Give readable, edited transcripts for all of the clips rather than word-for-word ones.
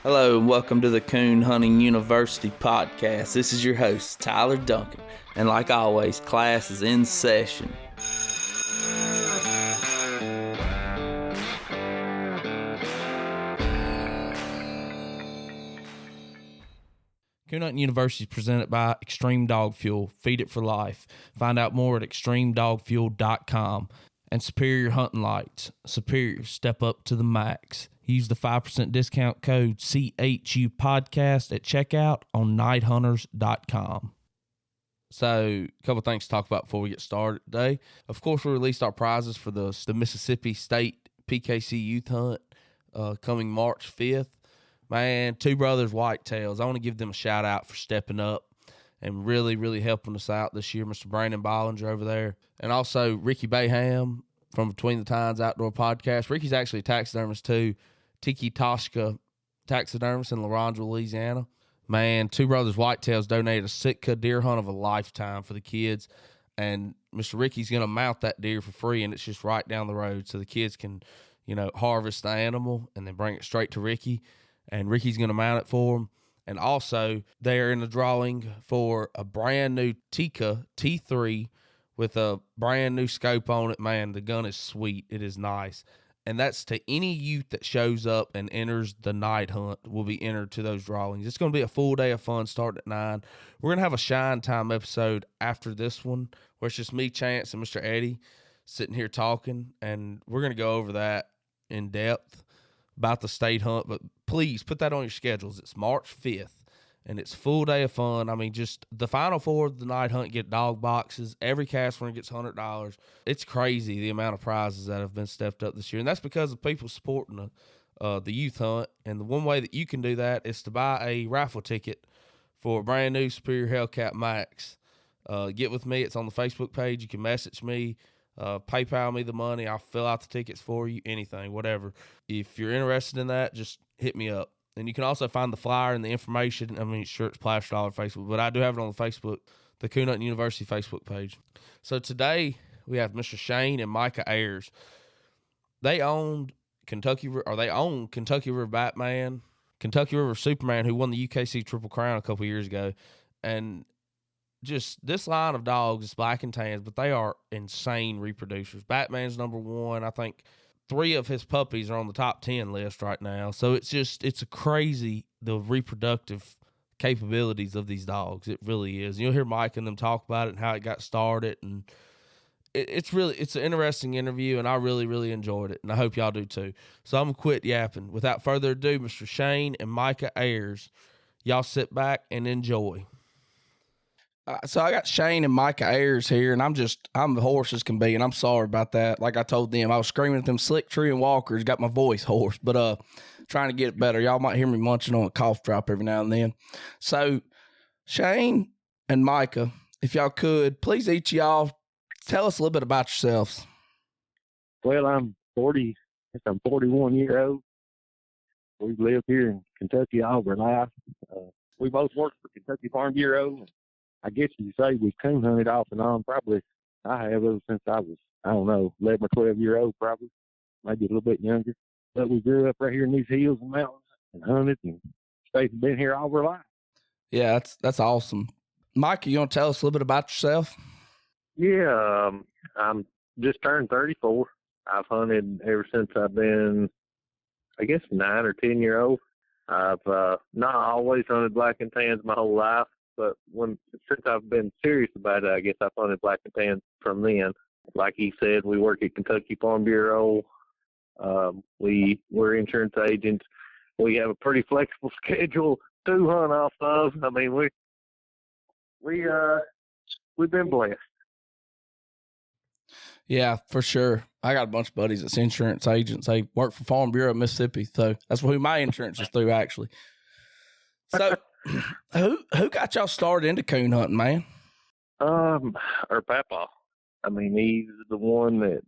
Hello and welcome to the Coon Hunting University podcast. This is your host, Tyler Duncan, and like always, class is in session. Coon Hunting University is presented by Extreme Dog Fuel. Feed it for life. Find out more at extremedogfuel.com. And Superior Hunting Lights. Superior, step up to the max. Use the 5% discount code CHU podcast at checkout on nighthunters.com. So, a couple things to talk about before we get started today. Of course, we released our prizes for the Mississippi State PKC Youth Hunt coming March 5th. Man, two brothers whitetails. I want to give them a shout out for stepping up and really, really helping us out this year. Mr. Brandon Bollinger over there. And also Ricky Bayham from Between the Tines Outdoor Podcast. Ricky's actually a taxidermist too. Tiki Toshka taxidermist in LaRondra, Louisiana. Man, two brothers whitetails donated a Sitka deer hunt of a lifetime for the kids. And Mr. Ricky's going to mount that deer for free, and it's just right down the road so the kids can, harvest the animal and then bring it straight to Ricky. And Ricky's going to mount it for them. And also, they're in the drawing for a brand new Tika T3 with a brand new scope on it. Man, the gun is sweet. It is nice. And that's to any youth that shows up and enters the night hunt will be entered to those drawings. It's going to be a full day of fun starting at 9. We're going to have a Shine Time episode after this one where it's just me, Chance, and Mr. Eddie sitting here talking. And we're going to go over that in depth about the state hunt, but please put that on your schedules. It's March 5th, and it's full day of fun. I mean, just the final four of the night hunt get dog boxes. Every cast winner gets $100. It's crazy the amount of prizes that have been stepped up this year, and that's because of people supporting the youth hunt. And the one way that you can do that is to buy a raffle ticket for a brand new Superior Hellcat Max. Get with me. It's on the Facebook page. You can message me. PayPal me the money. I'll fill out the tickets for you, anything, whatever. If you're interested in that, just hit me up. And you can also find the flyer and the information. I mean, sure, it's plastered all over Facebook, but I do have it on the Facebook, the Coon Hunting University Facebook page. So today we have Mr. Shane and Micah Ayers. They own Kentucky River Batman, Kentucky River Superman, who won the UKC Triple Crown a couple years ago. And just this line of dogs is black and tans, but they are insane reproducers. Batman's number one. I think 3 of his puppies are on the top 10 list right now. So it's a crazy, the reproductive capabilities of these dogs. It really is. You'll hear Mike and them talk about it and how it got started. And it's an interesting interview, and I really, really enjoyed it. And I hope y'all do too. So I'm going to quit yapping. Without further ado, Mr. Shane and Micah Ayers, y'all sit back and enjoy. So I got Shane and Micah Ayers here, and I'm the hoarse as can be, and I'm sorry about that. Like I told them, I was screaming at them slick tree and walkers, got my voice hoarse, but trying to get it better. Y'all might hear me munching on a cough drop every now and then. So Shane and Micah, if y'all could, please each of y'all tell us a little bit about yourselves. Well, I'm 41 years old. We've lived here in Kentucky all of our life. We both worked for Kentucky Farm Bureau. I guess you could say we've coon hunted off and on. Probably I have ever since I was, 11 or 12 years old, probably, maybe a little bit younger. But we grew up right here in these hills and mountains and hunted and been here all of our life. Yeah, that's awesome. Micah, you want to tell us a little bit about yourself? Yeah, I'm just turned 34. I've hunted ever since I've been, 9 or 10 years old. I've not always hunted black and tans my whole life. But since I've been serious about it, I guess I've hunted black and tan from then. Like he said, we work at Kentucky Farm Bureau. We're insurance agents. We have a pretty flexible schedule to hunt off of. I mean, we've been blessed. Yeah, for sure. I got a bunch of buddies that's insurance agents. They work for Farm Bureau of Mississippi, so that's who my insurance is through, actually. So, who got y'all started into coon hunting, man? Our papa. I mean, he's the one that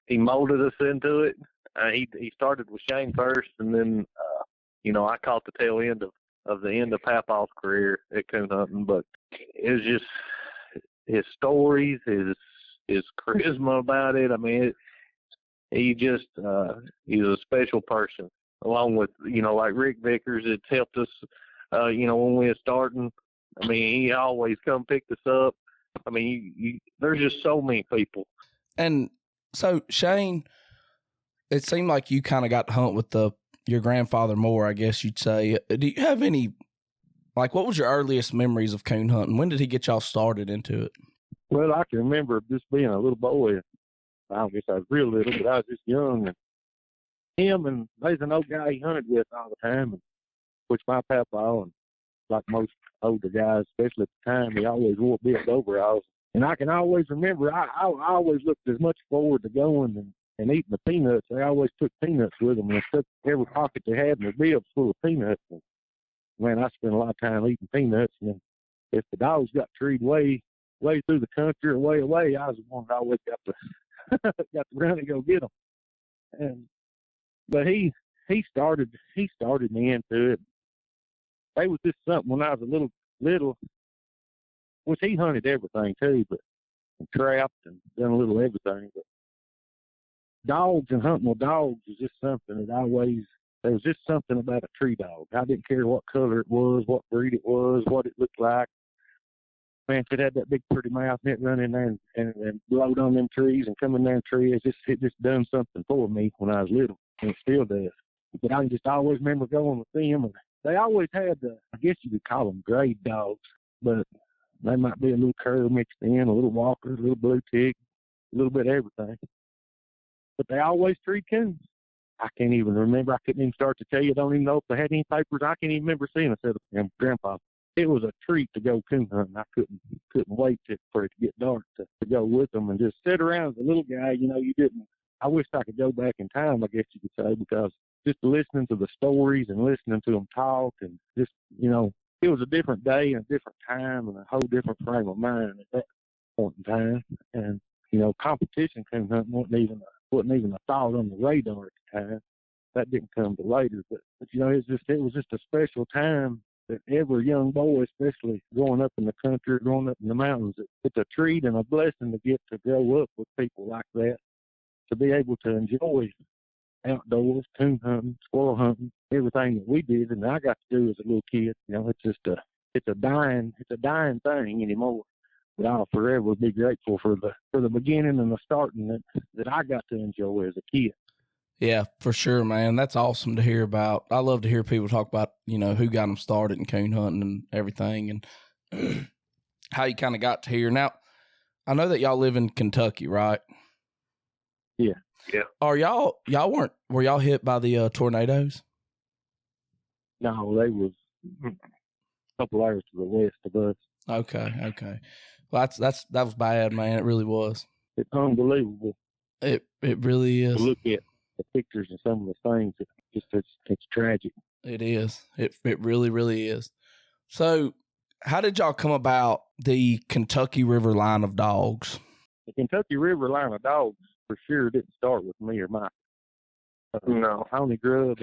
he molded us into it. He started with Shane first, and then I caught the tail end of the end of Papa's career at coon hunting. But it was just his stories, his charisma about it. I mean, He just he's a special person. Along with, like Rick Vickers, it's helped us, when we were starting. I mean, he always come pick us up. I mean, there's just so many people. And so, Shane, it seemed like you kind of got to hunt with your grandfather more, I guess you'd say. Do you have any, what was your earliest memories of coon hunting? When did he get y'all started into it? Well, I can remember just being a little boy. I don't guess I was real little, but I was just young. And him and there's an old guy he hunted with all the time, which my papa, and like most older guys, especially at the time, he always wore big overalls. And I can always remember, I always looked as much forward to going and eating the peanuts. They always took peanuts with them, and they took every pocket they had in their bibs full of peanuts. And, man, I spent a lot of time eating peanuts. And then if the dogs got treed way through the country or way away, I was the one that always got to run and go get them. But he started me into it. They was just something when I was a little, which he hunted everything too, but and trapped and done a little everything. But dogs and hunting with dogs was just something that there was just something about a tree dog. I didn't care what color it was, what breed it was, what it looked like. Man, if it had that big pretty mouth and it run in there and blowed on them trees and come in there and trees, it just done something for me when I was little, and it still does. But I just always remember going with them, and they always had I guess you could call them grade dogs, but they might be a little cur mixed in, a little walker, a little blue tick, a little bit of everything. But they always treat coons. I can't even remember. I couldn't even start to tell you. I don't even know if they had any papers. I can't even remember seeing a set of them. Grandpa. It was a treat to go coon hunting. I couldn't wait for it to get dark to go with them and just sit around as a little guy. You didn't. I wish I could go back in time, I guess you could say, because just listening to the stories and listening to them talk and just, it was a different day and a different time and a whole different frame of mind at that point in time. And, competition coon hunting wasn't even a thought on the radar at the time. That didn't come to later, but it was just a special time that every young boy, especially growing up in the country, growing up in the mountains, it's a treat and a blessing to get to grow up with people like that, to be able to enjoy outdoors, coon hunting, squirrel hunting, everything that we did and I got to do as a little kid. It's a dying thing anymore. But I'll forever be grateful for the beginning and the starting that I got to enjoy as a kid. Yeah, for sure, man. That's awesome to hear about. I love to hear people talk about, who got them started in coon hunting and everything and how you kind of got to here. Now, I know that y'all live in Kentucky, right? Yeah. Yeah. Were y'all hit by the tornadoes? No, they was a couple hours to the west of us. Okay. Well, that was bad, man. It really was. It's unbelievable. It really is. To look at the pictures and some of the things, it's tragic. It is. It really, really is. So, how did y'all come about the Kentucky River line of dogs? The Kentucky River line of dogs for sure didn't start with me or Mike. No, Tony Grubb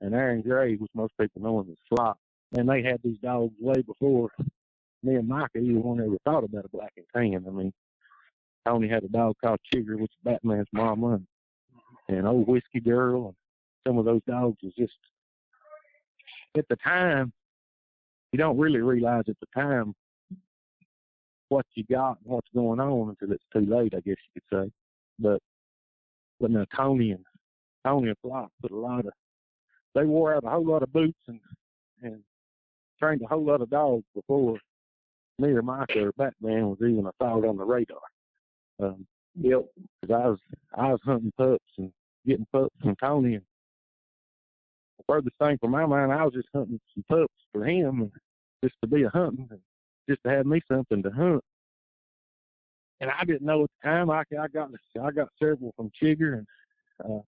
and Aaron Gray, which most people know him as Flop, and they had these dogs way before me and Micah either one ever thought about a black and tan. I mean, Tony had a dog called Chigger, which is Batman's mama, and Old Whiskey Girl, and some of those dogs was just, at the time, you don't really realize at the time what you got and what's going on until it's too late, I guess you could say. But now Tony and Flop put they wore out a whole lot of boots and trained a whole lot of dogs before me or Micah or Batman was even a thought on the radar. Yep. Because I was hunting pups and getting pups from Tony, and the furthest thing from my mind, I was just hunting some pups for him, and just to be a hunting, and just to have me something to hunt. And I didn't know at the time. I got several from Chigger and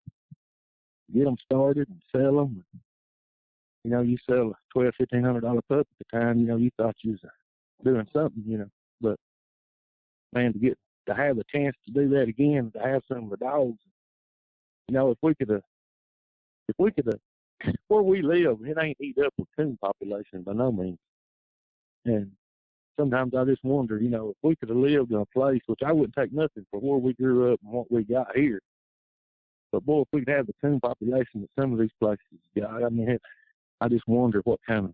get them started and sell them. You sell a $1,200-$1,500 pup at the time. You thought you was doing something. But man, to have a chance to do that again, to have some of the dogs. If we could have, where we live, it ain't eat up with coon population by no means. And sometimes I just wonder, if we could have lived in a place, which I wouldn't take nothing for where we grew up and what we got here. But boy, if we could have the coon population that some of these places got, I mean, I just wonder how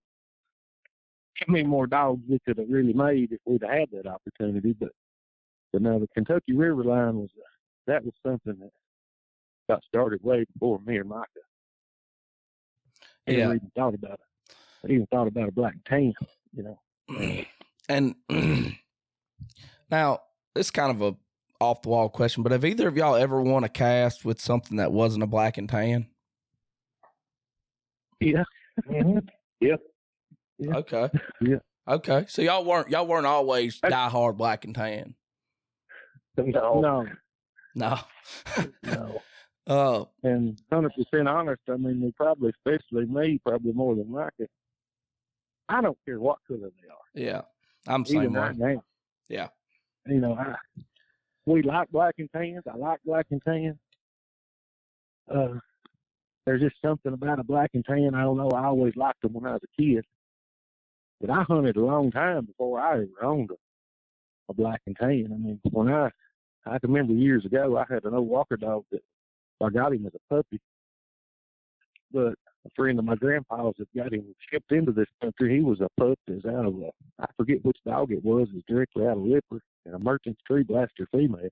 many more dogs we could have really made if we'd have had that opportunity. But now the Kentucky River line that was something that got started way before me or Micah. I never even thought about it. I even thought about a black and tan, And now, it's kind of a off-the-wall question, but have either of y'all ever won a cast with something that wasn't a black and tan? Yeah. Mm-hmm. Yep. Yeah. Okay. Yeah. Okay. So y'all weren't always diehard black and tan. No. And 100% honest, I mean, they probably, especially me, probably more than Micah, I don't care what color they are. Yeah. I'm saying right now. Yeah. We like black and tans. I like black and tan. There's just something about a black and tan. I don't know. I always liked them when I was a kid. But I hunted a long time before I ever owned a black and tan. I mean, when I can remember years ago, I had an old Walker dog that I got him as a puppy. But a friend of my grandpa's that got him shipped into this country, he was a pup that was out of I forget which dog it was directly out of Lipper, and a Merchant's Tree Blaster female.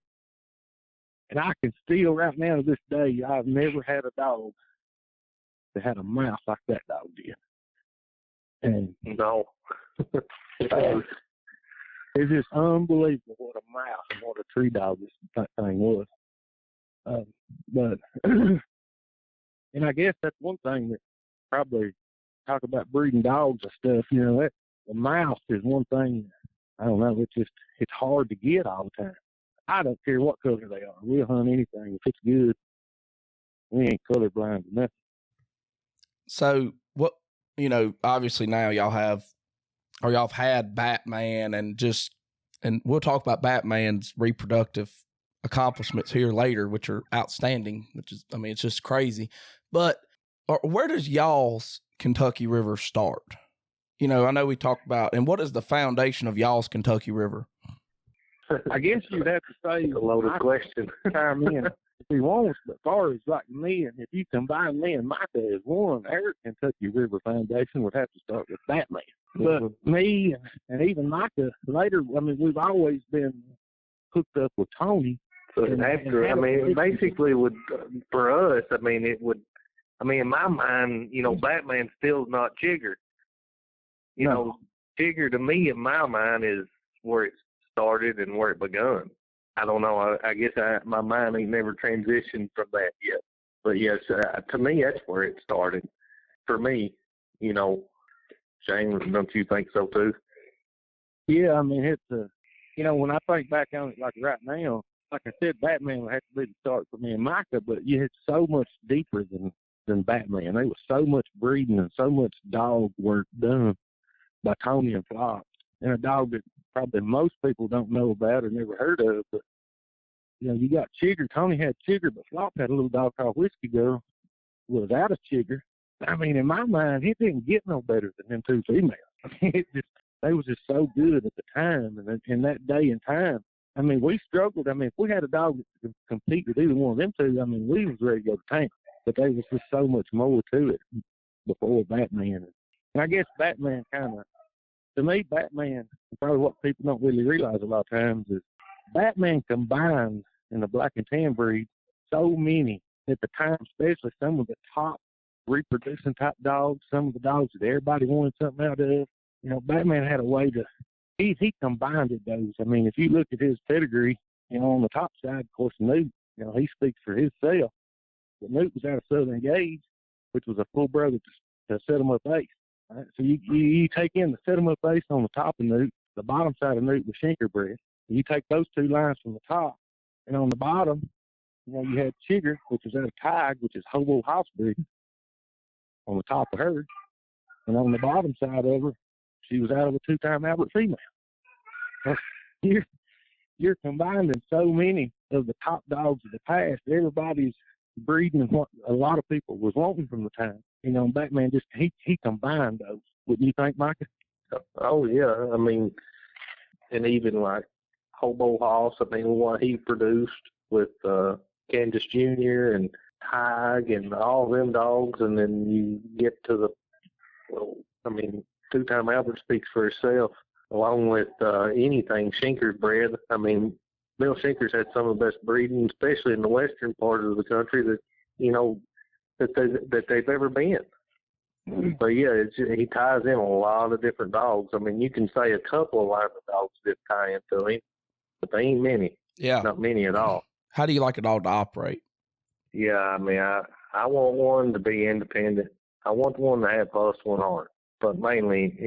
And I can still, right now to this day, I've never had a dog that had a mouth like that dog did. And no. It's just unbelievable what a mouse and what a tree dog this thing was. But and I guess that's one thing that probably talk about breeding dogs and stuff. That the mouse is one thing. I don't know. It's hard to get all the time. I don't care what color they are. We'll hunt anything if it's good. We ain't colorblind or nothing. So what? Obviously now y'all have had Batman and we'll talk about Batman's reproductive accomplishments here later, which are outstanding, it's just crazy. But where does y'all's Kentucky River start? I know we talked about, and what is the foundation of y'all's Kentucky River? I guess you'd have to say a loaded question. Time in if he wants, but as far as like me, and if you combine me and Micah as one, our Kentucky River Foundation would have to start with Batman. But me and even Micah later, I mean, we've always been hooked up with Tony. Basically for us, it would, in my mind, Batman's still not Jigger. Jigger to me, in my mind, is where it started and where it begun. I don't know. I guess my mind ain't never transitioned from that yet. But yes, to me, that's where it started. For me, Shane, don't you think so too? Yeah, it's when I think back on it, like right now, like I said, Batman would have to be the start for me and Micah, but it's so much deeper than Batman. There was so much breeding and so much dog work done by Tony and Flop, and a dog that probably most people don't know about or never heard of. But you got Chigger. Tony had Chigger, but Flop had a little dog called Whiskey Girl. Was out of Chigger. In my mind, it didn't get no better than them two females. They was just so good at the time, and in that day and time. We struggled. If we had a dog that could compete with either one of them two, we was ready to go to town. But there was just so much more to it before Batman. And I guess Batman to me, Batman, probably what people don't really realize a lot of times is Batman combined in the black and tan breed so many at the time, especially some of the top reproducing type dogs, some of the dogs that everybody wanted something out of. Batman had a way to, he combined it, those. If you look at his pedigree, on the top side, of course, Newt, he speaks for himself. But Newt was out of Southern Gauge, which was a full brother to set him up ace. Right? So you take in the set him up ace on the top of Newt, the bottom side of Newt was Shinkerbred. You take those two lines from the top, and on the bottom, you had Chigger, which was out of Tig, which is hobo house breed, on the top of her. And on the bottom side of her, she was out of a two-time Albert female. You're combining so many of the top dogs of the past. Everybody's breeding what a lot of people was wanting from the time. Batman just, he combined those. Wouldn't you think, Micah? Oh, yeah. And even like Hobo Hoss, what he produced with Candace Jr. and Hag and all them dogs, and then you get to the, two-time Albert speaks for itself, along with anything Shinker's bred. I mean, Bill Shinker's had some of the best breeding, especially in the western part of the country, that they've ever been. But yeah, he ties in a lot of different dogs. I mean, you can say a couple of lines of dogs that tie into him, but they ain't many. Yeah. Not many at all. How do you like a dog to operate? Yeah, I mean, I want one to be independent. I want one to have hustle and heart. But mainly,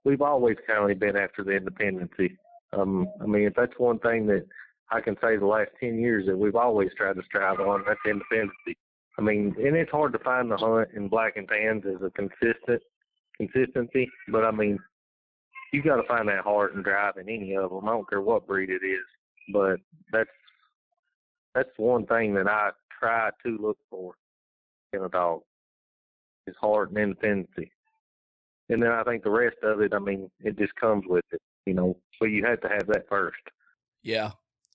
we've always kind of been after the independency. I mean, if that's one thing that I can say the last 10 years that we've always tried to strive on, that's independency. I mean, and it's hard to find the hunt in black and tans as a consistency. But, I mean, you got to find that heart and drive in any of them. I don't care what breed it is. But that's one thing that I try to look for in a dog, is heart and independency. And then I think the rest of it, I mean, it just comes with it, but you have to have that first. Yeah.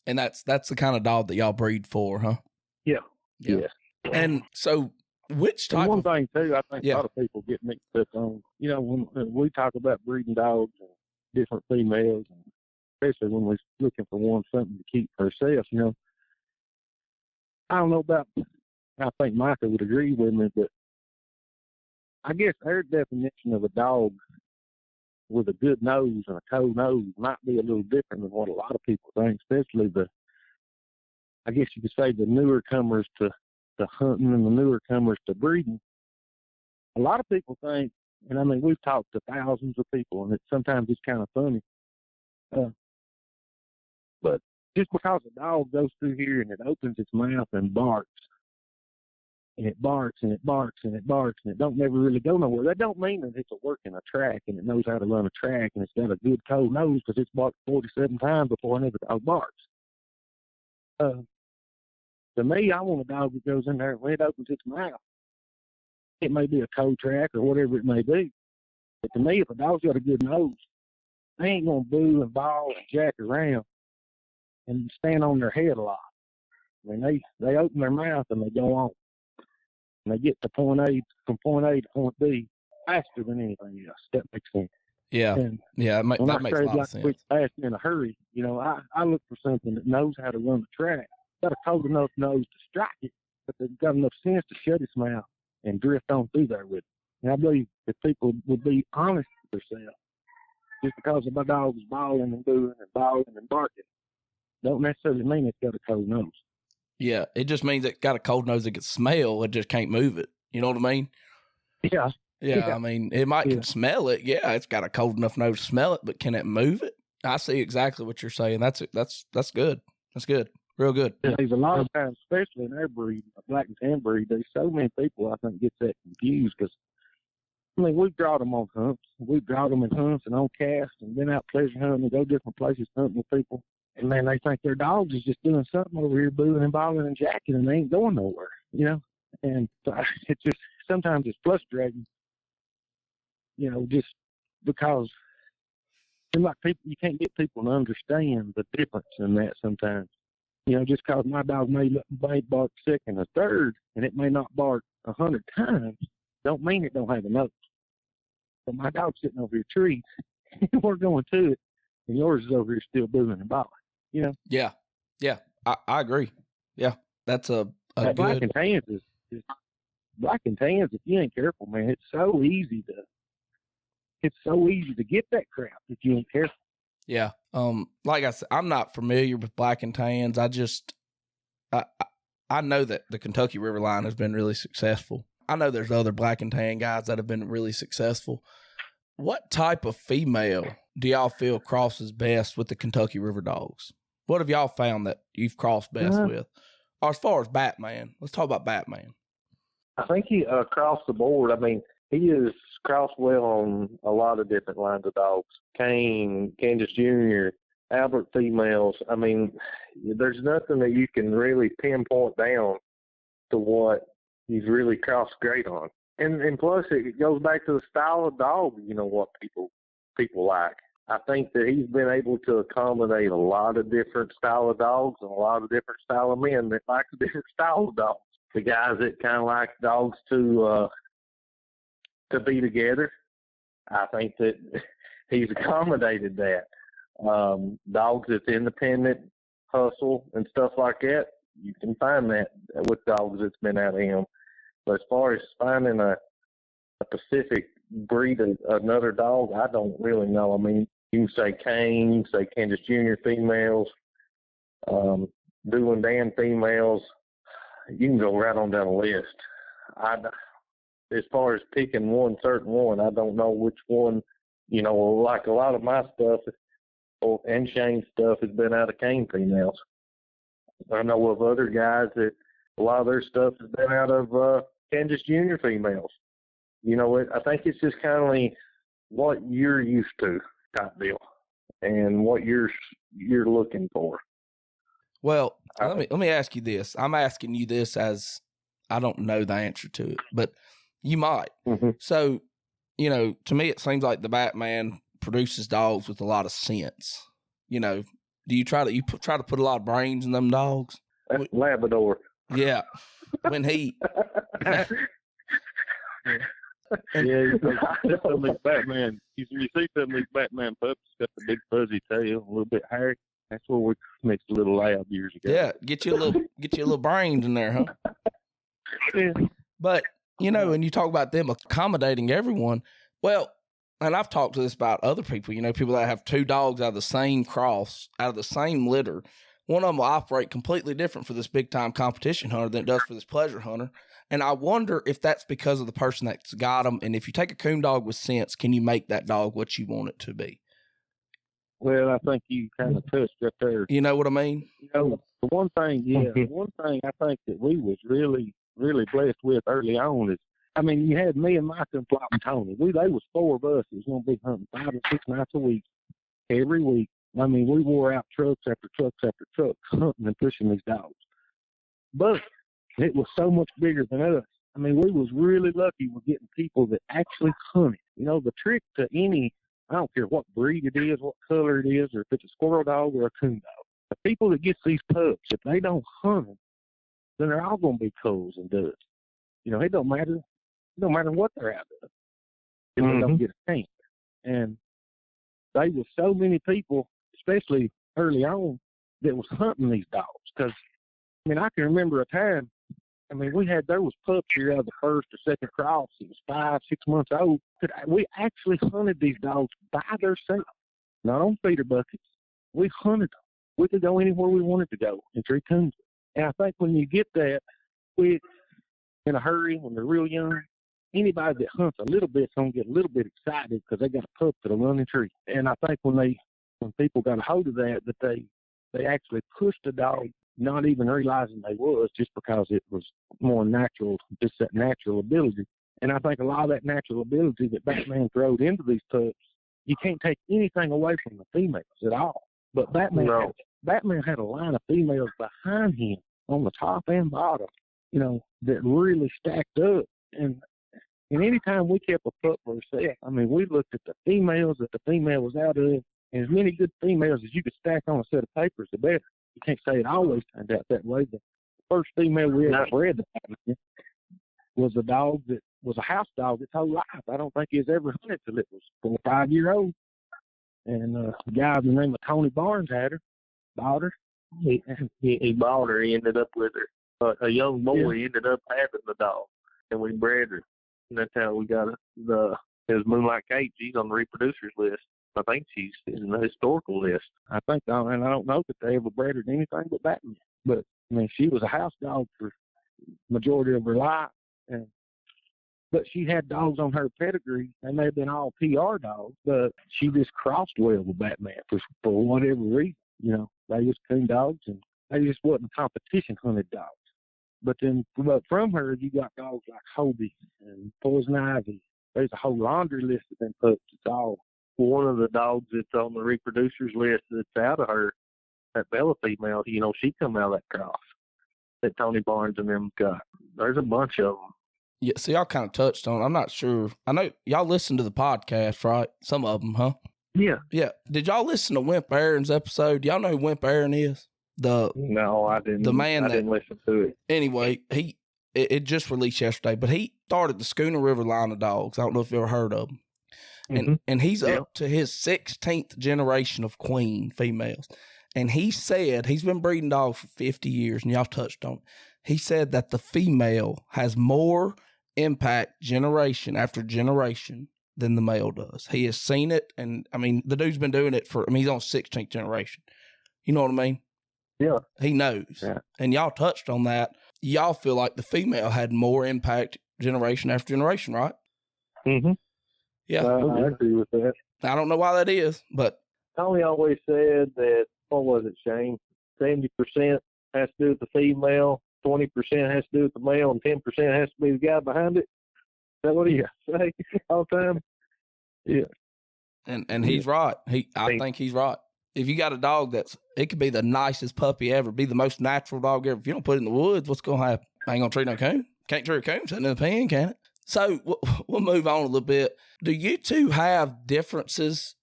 And that's the kind of dog that y'all breed for, huh? Yeah. Yeah. And so which type one thing, too, I think a lot of people get mixed up on, when we talk about breeding dogs and different females, and especially when we're looking for something to keep for ourselves, I don't know about, I think Micah would agree with me, but I guess our definition of a dog with a good nose and a cold nose might be a little different than what a lot of people think, especially I guess you could say the newer comers to hunting and the newer comers to breeding. A lot of people think, and I mean, we've talked to thousands of people, and sometimes it's kind of funny, but just because a dog goes through here and it opens its mouth and barks, and it barks and it barks and it barks and it don't never really go nowhere, that don't mean that it's working a track and it knows how to run a track and it's got a good cold nose, because it's barked 47 times before another dog barks. To me, I want a dog that goes in there and when it opens its mouth, it may be a cold track or whatever it may be, but to me, if a dog's got a good nose, they ain't going to boo and bawl and jack around and stand on their head a lot. I mean, they open their mouth and they go on. And they get to from point A to point B faster than anything else. That makes sense. Yeah. And that makes a lot of sense. Fast in a hurry, I look for something that knows how to run the track. Got a cold enough nose to strike it, but they've got enough sense to shut its mouth and drift on through there with it. And I believe if people would be honest with themselves, just because my dog is bawling and booing and bawling and barking, don't necessarily mean it's got a cold nose. Yeah, it just means it got a cold nose that can smell. It just can't move it. You know what I mean? Yeah. I mean, it can smell it. Yeah, it's got a cold enough nose to smell it, but can it move it? I see exactly what you're saying. That's good. That's good. Real good. There's a lot of times, especially in our breed, a black and tan breed, there's so many people I think get that confused, because I mean, we've brought them on hunts. We've brought them in hunts and on casts and been out pleasure hunting and go different places hunting with people. And man, they think their dogs is just doing something over here, booing and bawling and jacking, and they ain't going nowhere, And so it's just, sometimes it's frustrating, just because it's like people, you can't get people to understand the difference in that sometimes. Just because my dog may bark second or third, and it may not bark 100 times, don't mean it don't have a nose. But my dog's sitting over your tree, and we're going to it, and yours is over here still booing and bawling. Yeah, I agree. Yeah, that's a good. Black and tans is black and tans. If you ain't careful, man, it's so easy to get that crap if you ain't careful. Yeah. Like I said, I'm not familiar with black and tans. I know that the Kentucky River line has been really successful. I know there's other black and tan guys that have been really successful. What type of female do y'all feel crosses best with the Kentucky River dogs? What have y'all found that you've crossed best with? Or as far as Batman, let's talk about Batman. I think he across the board. I mean, he is crossed well on a lot of different lines of dogs. Kane, Candace Jr., Albert females. I mean, there's nothing that you can really pinpoint down to what he's really crossed great on. And plus, it goes back to the style of dog, what people like. I think that he's been able to accommodate a lot of different style of dogs and a lot of different style of men that like a different style of dogs. the guys that kind of like dogs to be together. I think that he's accommodated that. Dogs that's independent, hustle, and stuff like that, you can find that with dogs that's been out of him. But as far as finding a specific breed of another dog, I don't really know. I mean, you can say Cane, you can say Kansas Junior females, Doolin Dan females. You can go right on down the list. As far as picking one certain one, I don't know which one. You know, like a lot of my stuff and Shane's stuff has been out of Cane females. I know of other guys that a lot of their stuff has been out of Kansas Junior females. You know, I think it's just kind of like what you're used to type deal and what you're looking for. Well, let me ask you this. I'm asking you this as I don't know the answer to it, but you might. Mm-hmm. So, you know, to me, it seems like the Batman produces dogs with a lot of sense. You know, do you try to put a lot of brains in them dogs? That's Labrador. Yeah. When he. Yeah, you see some of these Batman. You see some of these Batman pups got the big fuzzy tail, a little bit hairy. That's where we mixed a little lab years ago. Yeah, get you a little brains in there, huh? Yeah. But you know, and you talk about them accommodating everyone. Well, and I've talked to this about other people. You know, people that have two dogs out of the same cross, out of the same litter. One of them will operate completely different for this big time competition hunter than it does for this pleasure hunter. And I wonder if that's because of the person that's got them. And if you take a coon dog with sense, can you make that dog what you want it to be? Well, I think you kind of touched right there. You know what I mean? You know, the one thing I think that we was really, really blessed with early on is, I mean, you had me and Micah and Flop and Tony. They was four of us. It was going to be hunting 5 or 6 nights a week, every week. I mean, we wore out trucks after trucks after trucks hunting and pushing these dogs. But it was so much bigger than us. I mean, we was really lucky with getting people that actually hunted. You know, the trick to any, I don't care what breed it is, what color it is, or if it's a squirrel dog or a coon dog. The people that get these pups, if they don't hunt them, then they're all going to be coons and duds. You know, it don't matter. It don't matter what they're out of if they don't get a chance. And they was so many people, especially early on, that was hunting these dogs. Because, I mean, I can remember a time, I mean, there was pups here out of the first or second cross. It was 5, 6 months old. We actually hunted these dogs by themselves, not on feeder buckets. We hunted them. We could go anywhere we wanted to go and tree coons. And I think when you get that quick, in a hurry, when they're real young, anybody that hunts a little bit is going to get a little bit excited because they got a pup that'll run the tree. And I think when people got a hold of that they actually pushed the dog, not even realizing they was, just because it was more natural, just that natural ability. And I think a lot of that natural ability that Batman throwed into these pups, you can't take anything away from the females at all. But Batman had a line of females behind him on the top and bottom, you know, that really stacked up. And anytime we kept a pup for herself, I mean, we looked at the females that the female was out of, and as many good females as you could stack on a set of papers, the better. You can't say it always turned out that way. The first female we ever bred was a dog that was a house dog its whole life. I don't think he was ever hunted till it was 4 or 5 years old. And a guy by the name of Tony Barnes had her, bought her. He bought her. He ended up with her. A young boy ended up having the dog, and we bred her. And that's how we got it. It was Moonlight Kate. She's on the reproducers list. I think she's in the historical list. I think, and I don't know that they ever bred her anything but Batman. But, I mean, she was a house dog for majority of her life. But she had dogs on her pedigree. They may have been all PR dogs, but she just crossed well with Batman for whatever reason. You know, they was coon dogs, and they just wasn't competition hunted dogs. But from her, you got dogs like Hobie and Poison Ivy. There's a whole laundry list of them pups. It's all. One of the dogs that's on the reproducers list that's out of her, that Bella female, you know, she come out of that cross that Tony Barnes and them got. There's a bunch of them. Yeah, see, y'all kind of touched on it. I'm not sure. I know y'all listen to the podcast, right? Some of them, huh? Yeah. Yeah. Did y'all listen to Wimp Aaron's episode? Y'all know who Wimp Aaron is? No, I didn't. The man I didn't listen to it. Anyway, it just released yesterday, but he started the Schooner River line of dogs. I don't know if you've ever heard of them. And he's up to his 16th generation of queen females. And he said, he's been breeding dogs for 50 years, and y'all touched on it. He said that the female has more impact generation after generation than the male does. He has seen it, and I mean, the dude's been doing it he's on 16th generation. You know what I mean? Yeah. He knows. Yeah. And y'all touched on that. Y'all feel like the female had more impact generation after generation, right? Mm-hmm. Yeah. I agree with that. I don't know why that is, but Tony always said that, what was it, Shane? 70% has to do with the female, 20% has to do with the male, and 10% has to be the guy behind it. Is that what he say all the time? Yeah. And he's right. I think he's right. If you got a dog it could be the nicest puppy ever, be the most natural dog ever. If you don't put it in the woods, what's going to happen? I ain't going to treat no coon. Can't treat a coon sitting in the pen, can it? So we'll move on a little bit. Do you two have differences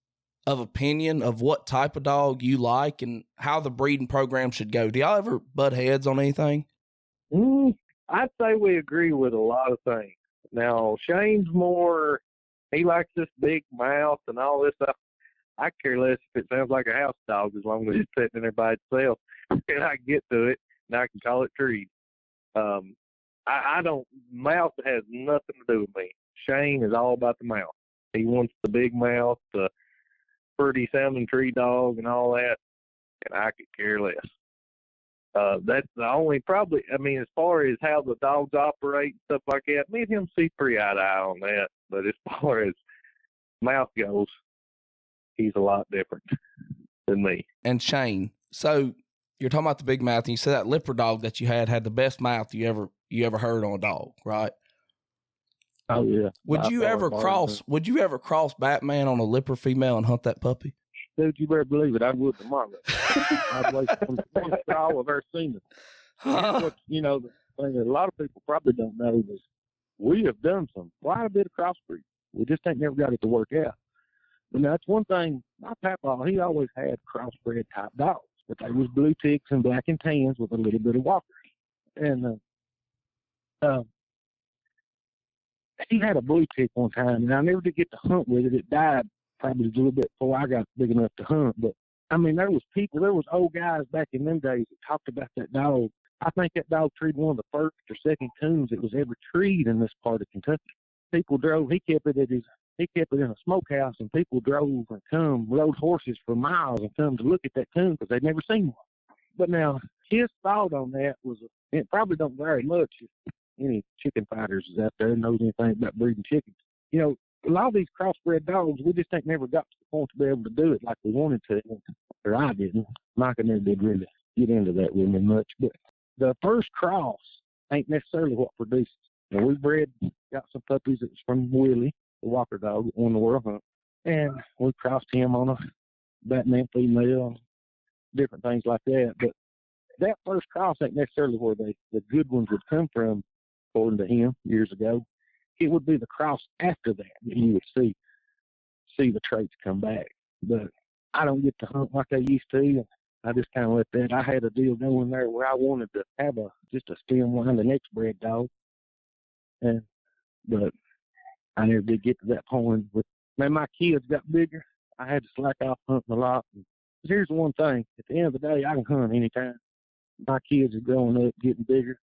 of opinion of what type of dog you like and how the breeding program should go? Do y'all ever butt heads on anything? I'd say we agree with a lot of things. Now, Shane's more, he likes this big mouth and all this stuff. I care less if it sounds like a house dog as long as it's sitting in there by itself and I can get to it and I can call it trees. I don't, mouth has nothing to do with me. Shane is all about the mouth. He wants the big mouth, the pretty sounding tree dog and all that, and I could care less. That's the only probably, I mean, as far as how the dogs operate and stuff like that, me and him see pretty eye to eye on that. But as far as mouth goes, he's a lot different than me. And Shane, so you're talking about the big mouth, and you said that Lipper dog that you had the best mouth you ever heard on a dog, right? Oh yeah. Would you ever cross Batman on a Lipper female and hunt that puppy? Dude, you better believe it. I would tomorrow. I'd waste some all I've ever seen it. What, you know, the thing that a lot of people probably don't know is we have done quite a bit of crossbreed. We just ain't never got it to work out. And that's one thing. My papa, he always had crossbred type dogs, but they was blue ticks and black and tans with a little bit of walkers. And he had a blue tick one time, and I never did get to hunt with it. It died probably a little bit before I got big enough to hunt. But I mean, there was old guys back in them days that talked about that dog. I think that dog treed one of the first or second coons that was ever treed in this part of Kentucky. People drove. He kept it in a smokehouse, and people drove and rode horses for miles and come to look at that coon because they'd never seen one. But now his thought on that was, it probably don't vary much if any chicken fighters is out there and knows anything about breeding chickens. You know, a lot of these crossbred dogs, we just ain't never got to the point to be able to do it like we wanted to, or I didn't. Micah never did really get into that with me much. But the first cross ain't necessarily what produces. And we got some puppies that was from Willie, the Walker dog that won the world hunt, and we crossed him on a Batman female, different things like that. But that first cross ain't necessarily where the good ones would come from, according to him years ago. It would be the cross after that you would see the traits come back. But I don't get to hunt like I used to, and I just kind of let that. I had a deal going there where I wanted to have just a stem line, the next bred dog, but I never did get to that point. But man, my kids got bigger. I had to slack off hunting a lot. And here's the one thing: at the end of the day, I can hunt anytime. My kids are growing up, getting bigger.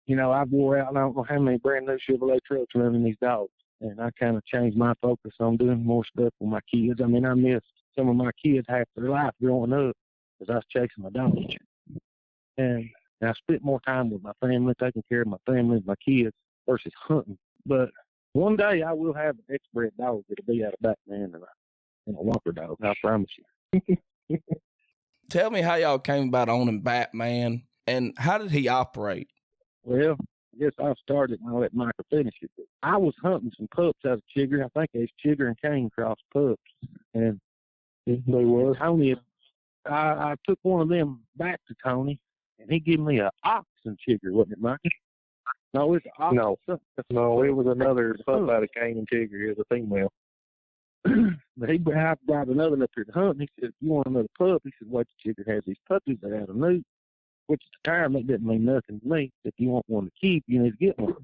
You know, I've wore out, I don't know how many brand new Chevrolet trucks running these dogs. And I kind of changed my focus on doing more stuff with my kids. I mean, I missed some of my kids half their life growing up because I was chasing my dogs. And I spent more time with my family, taking care of my family and my kids versus hunting. But one day I will have an X-bred dog that'll be out of Batman and a Walker dog, I promise you. Tell me how y'all came about owning Batman, and how did he operate? Well, I guess I'll start it and I'll let Micah finish it. But I was hunting some pups out of Chigger. I think it's Chigger and Cane cross pups. And they were. Tony, I took one of them back to Tony, and he gave me an oxen Chigger, wasn't it, Micah? No, it's an oxen. No, it was another pup out of Cane and Chigger. It was a female. But I brought another up here to hunt, and he said, if you want another pup, he said, wait till Chigger has these puppies. They had a newt. which at the time, it didn't mean nothing to me. If you want one to keep, you need to get one.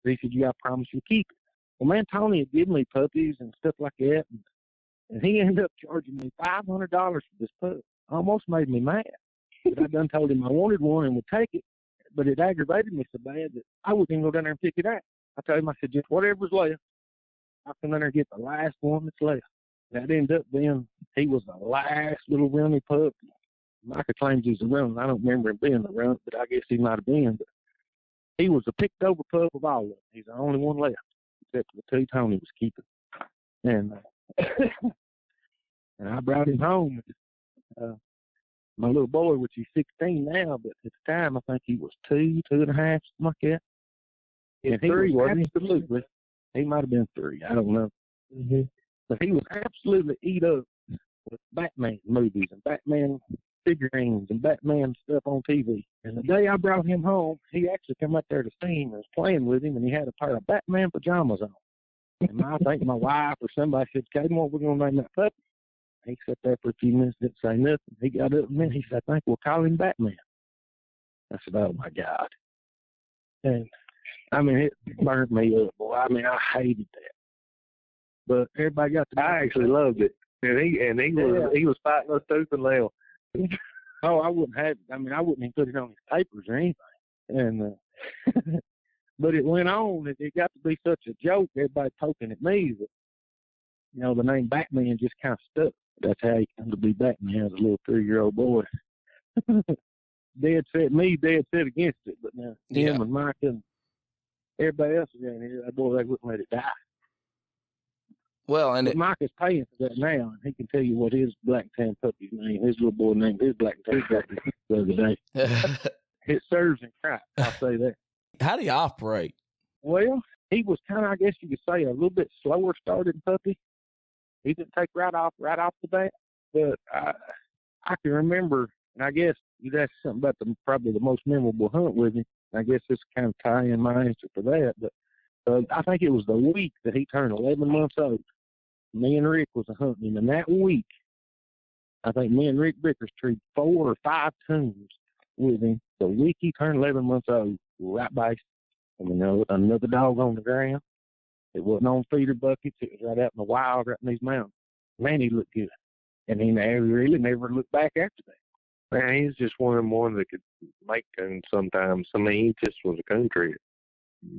He said, you got to promise you keep it. Well, man, Tony had given me puppies and stuff like that, and he ended up charging me $500 for this pup. Almost made me mad. But I done told him I wanted one and would take it, but it aggravated me so bad that I wouldn't even go down there and pick it out. I told him, I said, just whatever's left, I'll come down there and get the last one that's left. That ended up being, he was the last little runny pup. Micah claims he's a run. I don't remember him being a run, but I guess he might have been. But he was a picked over pup of all of them. He's the only one left, except for the two Tony was keeping. And and I brought him home. My little boy, which he's 16 now, but at the time I think he was 2.5, something like that. And he 3, was wasn't he? absolutely, he might have been 3, I don't know. Mm-hmm. But he was absolutely eat up with Batman movies and Batman figurines and Batman stuff on TV. And the day I brought him home, he actually came out there to see him and was playing with him, and he had a pair of Batman pajamas on. And I think my wife or somebody said, Caden, what we're going to name that puppy? He sat there for a few minutes, didn't say nothing. He got up and he said, I think we'll call him Batman. I said, oh, my God. And, I mean, it burned me up, boy. I mean, I hated that. But everybody got to. I actually loved it. And he was fighting us tooth and nail. Oh, I wouldn't have it. I mean, I wouldn't even put it on his papers or anything. And but it went on. It got to be such a joke, everybody poking at me that, you know, the name Batman just kind of stuck. That's how he came to be Batman as a little 3-year-old boy. Dead set against it, but now him and Mike and everybody else around here, that boy, they wouldn't let it die. Well, and Mike is paying for that now, and he can tell you what his black tan puppy's name. His little boy named his black tan puppy the other day. It serves him right. I'll say that. How do you operate? Well, he was kind of, I guess you could say, a little bit slower started puppy. He didn't take right off the bat, but I can remember, and I guess you'd ask something about probably the most memorable hunt with him. I guess this kind of tie in my answer for that, but I think it was the week that he turned 11 months old. Me and Rick was hunting him, and that week, I think me and Rick Vickers treed 4 or 5 tunes with him. The week he turned 11 months old, right by, another dog on the ground. It wasn't on feeder buckets. It was right out in the wild, right in these mountains. Man, he looked good. And he really never looked back after that. Man, he's just one of them ones that could make coons sometimes. I mean, he just was a coon treater.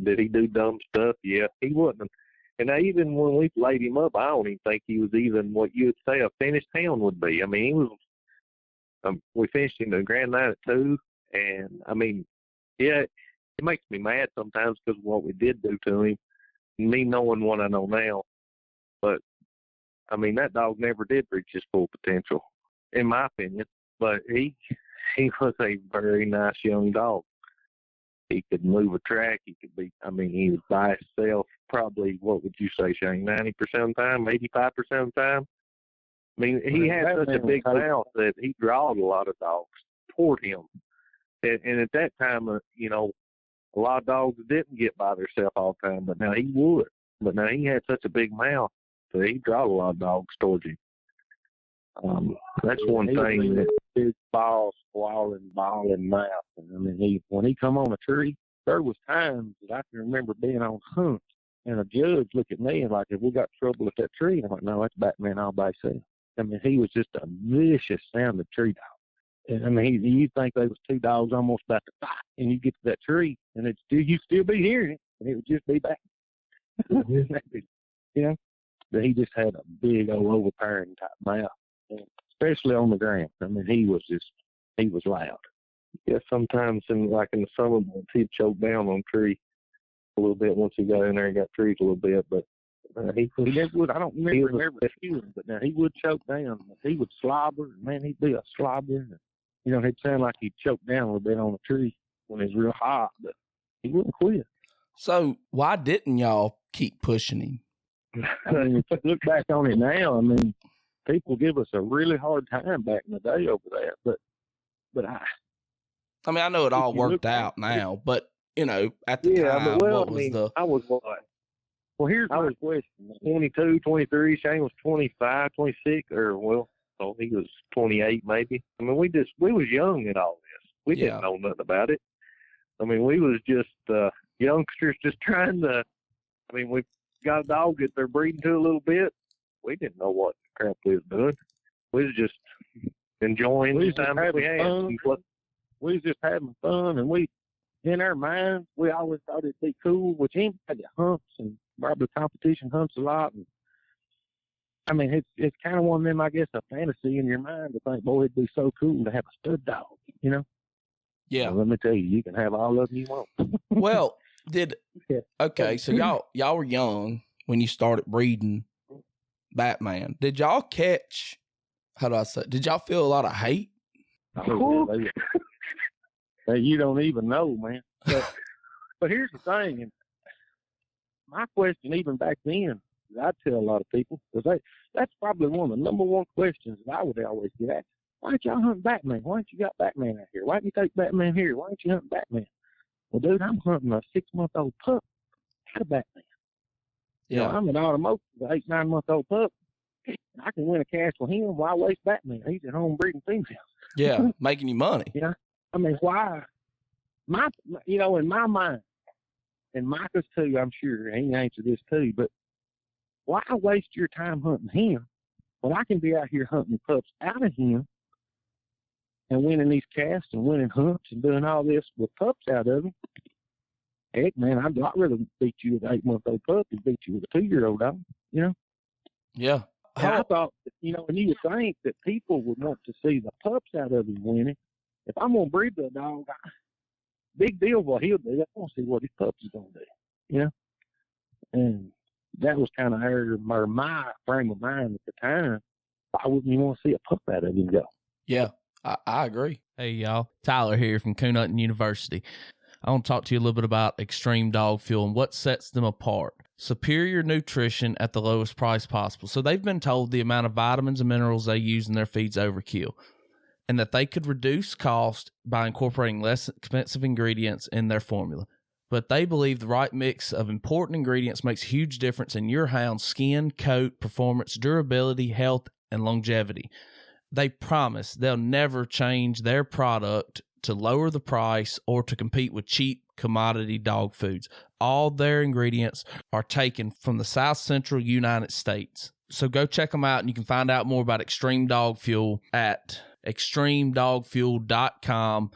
Did he do dumb stuff? Yeah, he wasn't. And even when we laid him up, I don't even think he was even what you would say a finished hound would be. I mean, he was. We finished him the grand night at 2, and I mean, yeah, it makes me mad sometimes because of what we did do to him. Me knowing what I know now, but I mean that dog never did reach his full potential, in my opinion. But he was a very nice young dog. He could move a track. He could be. I mean, he was by himself. Probably, what would you say, Shane? 90% of the time, 85% of the time. I mean, he had such a big mouth that he drawed a lot of dogs toward him. And at that time, a lot of dogs didn't get by themselves all the time, but now he would. But now he had such a big mouth that he drawed a lot of dogs towards him. That's one thing. That big ball, swallowing mouth. And I mean, when he come on a tree, there was times that I can remember being on hunts, and a judge looked at me and like, if we got trouble with that tree, I'm like, no, that's Batman all by himself. I mean, he was just a vicious sounding tree dog. And I mean, you think they was 2 dogs almost about to fight, and you get to that tree, and you'd still be hearing it, and it would just be back. But he just had a big old overpowering type mouth, and especially on the ground. I mean, he was loud. Yeah, sometimes in the summer months, he'd choke down on a tree a little bit once he got in there and got trees a little bit, but he never would. I don't remember him ever chewing, but now he would choke down. He would slobber. Man, he'd be a slobber. He'd sound like he'd choke down a little bit on a tree when it's real hot, but he wouldn't quit. So why didn't y'all keep pushing him? I mean, if you look back on it now, I mean, people give us a really hard time back in the day over that, but I mean, I know it all worked out now, but at the time, I was what? Well, here's my question. 22, 23, Shane was 25, 26, so he was 28 maybe. I mean, we was young at all this. We didn't know nothing about it. I mean, we was just youngsters just trying to. I mean, we got a dog that they're breeding to a little bit. We didn't know what crap we was doing. We was just enjoying the time that we had. We was just having fun, and we, in our minds, we always thought it'd be cool. Which anybody that hunts and probably competition hunts a lot. And I mean, it's kind of one of them, I guess, a fantasy in your mind to think, boy, it'd be so cool to have a stud dog, you know? Yeah. Well, let me tell you, you can have all of them you want. Well, so y'all were young when you started breeding Batman. Did y'all catch, did y'all feel a lot of hate? Oh, yeah, you don't even know, man. But here's the thing, and my question even back then, I'd tell a lot of people, because that's probably one of the number one questions that I would always get asked. Why don't y'all hunt Batman? Why don't you got Batman out here? Why don't you take Batman here? Why don't you hunt Batman? Well, dude, I'm hunting a 6-month-old pup out of Batman. Yeah. You know, I'm an automotive, 8-9-month-old pup. I can win a cast with him. Why waste Batman? He's at home breeding females. Yeah, making you money. Yeah. I mean, why? In my mind, and Micah's too, I'm sure, he answered this too, but why waste your time hunting him when I can be out here hunting pups out of him and winning these casts and winning hunts and doing all this with pups out of him? Heck, man, I'd rather beat you with an 8-month-old pup than beat you with a 2-year-old dog, you know? Yeah. And I thought, and you would think that people would want to see the pups out of him winning. If I'm going to breed the dog, big deal what he'll do. I want to see what his pups is going to do, you know? And that was kind of my frame of mind at the time. Why wouldn't you want to see a pup out of him go? Yeah, I agree. Hey, y'all. Tyler here from Coon Dogs University. I want to talk to you a little bit about Extreme Dog Fuel and what sets them apart. Superior nutrition at the lowest price possible. So they've been told the amount of vitamins and minerals they use in their feed's overkill, and that they could reduce cost by incorporating less expensive ingredients in their formula. But they believe the right mix of important ingredients makes a huge difference in your hound's skin, coat, performance, durability, health, and longevity. They promise they'll never change their product to lower the price or to compete with cheap commodity dog foods. All their ingredients are taken from the South Central United States. So go check them out, and you can find out more about Extreme Dog Fuel at extremedogfuel.com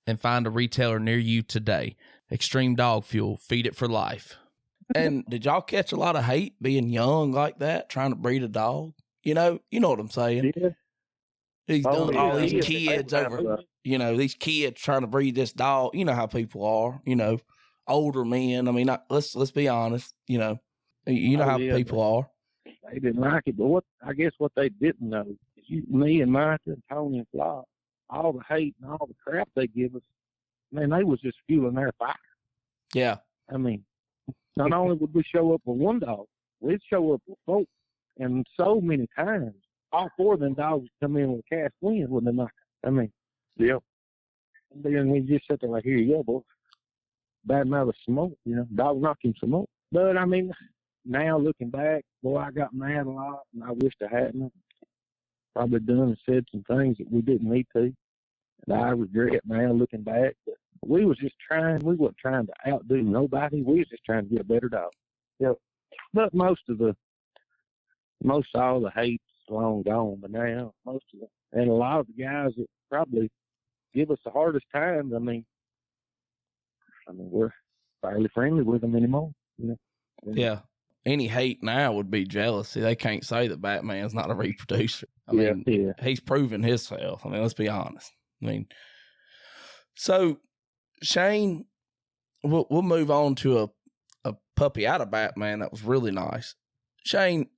and find a retailer near you today. Extreme Dog Fuel, feed it for life. And did y'all catch a lot of hate being young like that, trying to breed a dog? You know what I'm saying? Yeah. All these kids over, these kids trying to breed this dog. You know how people are, older men. I mean, let's be honest, how people are. They didn't like it, but what they didn't know is me and Micah and Tony and Flock, all the hate and all the crap they give us, man, they was just fueling their fire. Yeah. I mean, not only would we show up with one dog, we'd show up with 4. And so many times, all 4 of them dogs come in with a cast win when they're not. I mean, yeah. And then we just sit there like, here you go, boy. Bad mouth of smoke, dog knocking smoke. But I mean, now looking back, boy, I got mad a lot, and I wished I hadn't. Probably done and said some things that we didn't need to. And I regret now looking back. But we was just trying. We wasn't trying to outdo nobody. We was just trying to get a better dog. Yep. But most all the hate's long gone. But now most of them, and a lot of the guys that probably give us the hardest time. I mean, we're fairly friendly with them anymore. Yeah. Any hate now would be jealousy. They can't say that Batman's not a reproducer. I mean, he's proven himself. I mean, let's be honest. I mean, so Shane, we'll move on to a puppy out of Batman that was really nice. Shane,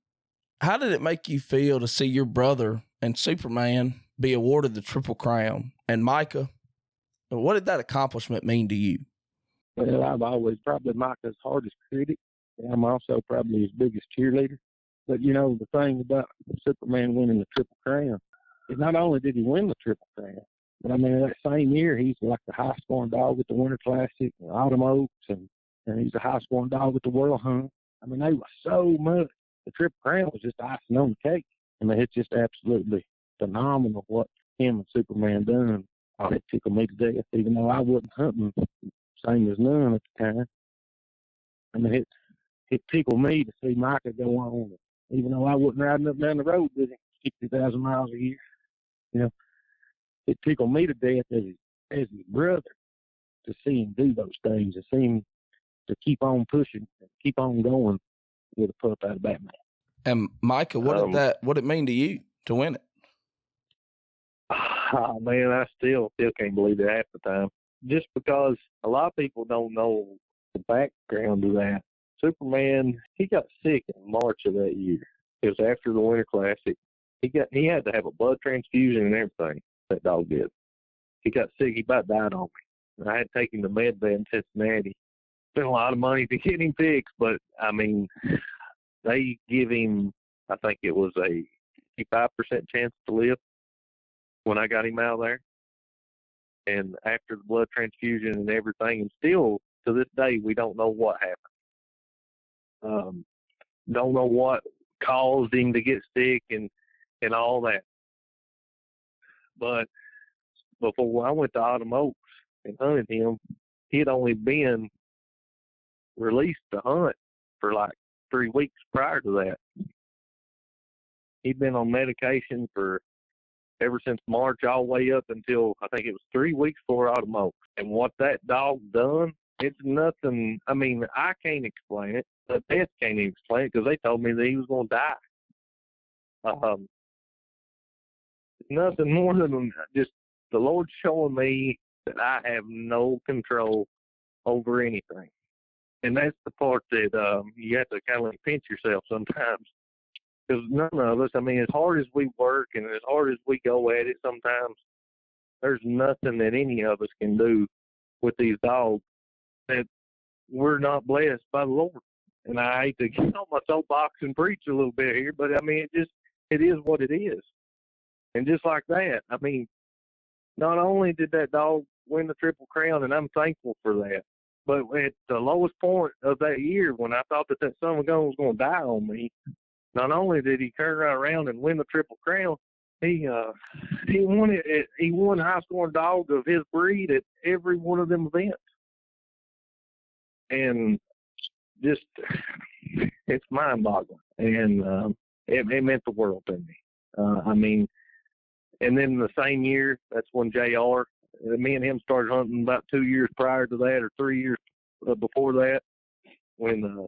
how did it make you feel to see your brother and Superman be awarded the Triple Crown? And Micah, what did that accomplishment mean to you? Well, I've always probably Micah's hardest critic. I'm also probably his biggest cheerleader. But, the thing about Superman winning the Triple Crown is not only did he win the Triple Crown, but, that same year, he's like the high-scoring dog at the Winter Classic and Autumn Oaks, and he's the high-scoring dog at the World Hunt. They were so much. The Triple Crown was just icing on the cake. It's just absolutely phenomenal what him and Superman done. Oh, it tickled me to death, even though I wasn't hunting same as none at the time. I mean, it tickled me to see Micah go on, even though I wasn't riding up and down the road with him 60,000 miles a year. You know, it tickled me to death as his brother to see him do those things, to see him to keep on pushing, keep on going with a pup out of Batman. And Micah, what did it mean to you to win it? Oh, man, I still can't believe it half the time. Just because a lot of people don't know the background to that. Superman, he got sick in March of that year. It was after the Winter Classic. He had to have a blood transfusion and everything, that dog did. He got sick. He about died on me. And I had to take him to med bed in Cincinnati. Spent a lot of money to get him fixed, but, I mean, they give him, I think it was a 55% chance to live when I got him out of there. And after the blood transfusion and everything, and still to this day, we don't know what happened. Don't know what caused him to get sick and all that. But before I went to Autumn Oaks and hunted him, he had only been released to hunt for like 3 weeks prior to that. He'd been on medication for ever since March all the way up until I think it was 3 weeks before Autumn Oaks. And what that dog done, it's nothing. I mean, I can't explain it. The vets can't even explain it because they told me that he was going to die. Nothing more than just the Lord showing me that I have no control over anything. And that's the part that you have to kind of like pinch yourself sometimes. Because none of us, I mean, as hard as we work and as hard as we go at it sometimes, there's nothing that any of us can do with these dogs that we're not blessed by the Lord. And I hate to get on my soapbox and preach a little bit here, but I mean, it is what it is. And just like that, I mean, not only did that dog win the Triple Crown, and I'm thankful for that, but at the lowest point of that year, when I thought that son of a gun was going to die on me, not only did he turn right around and win the Triple Crown, he won it. He won high scoring dog of his breed at every one of them events, and just it's mind boggling. And it meant the world to me. I mean, and then the same year, that's when JR, me and him started hunting about 2 years prior to that, or 3 years before that, when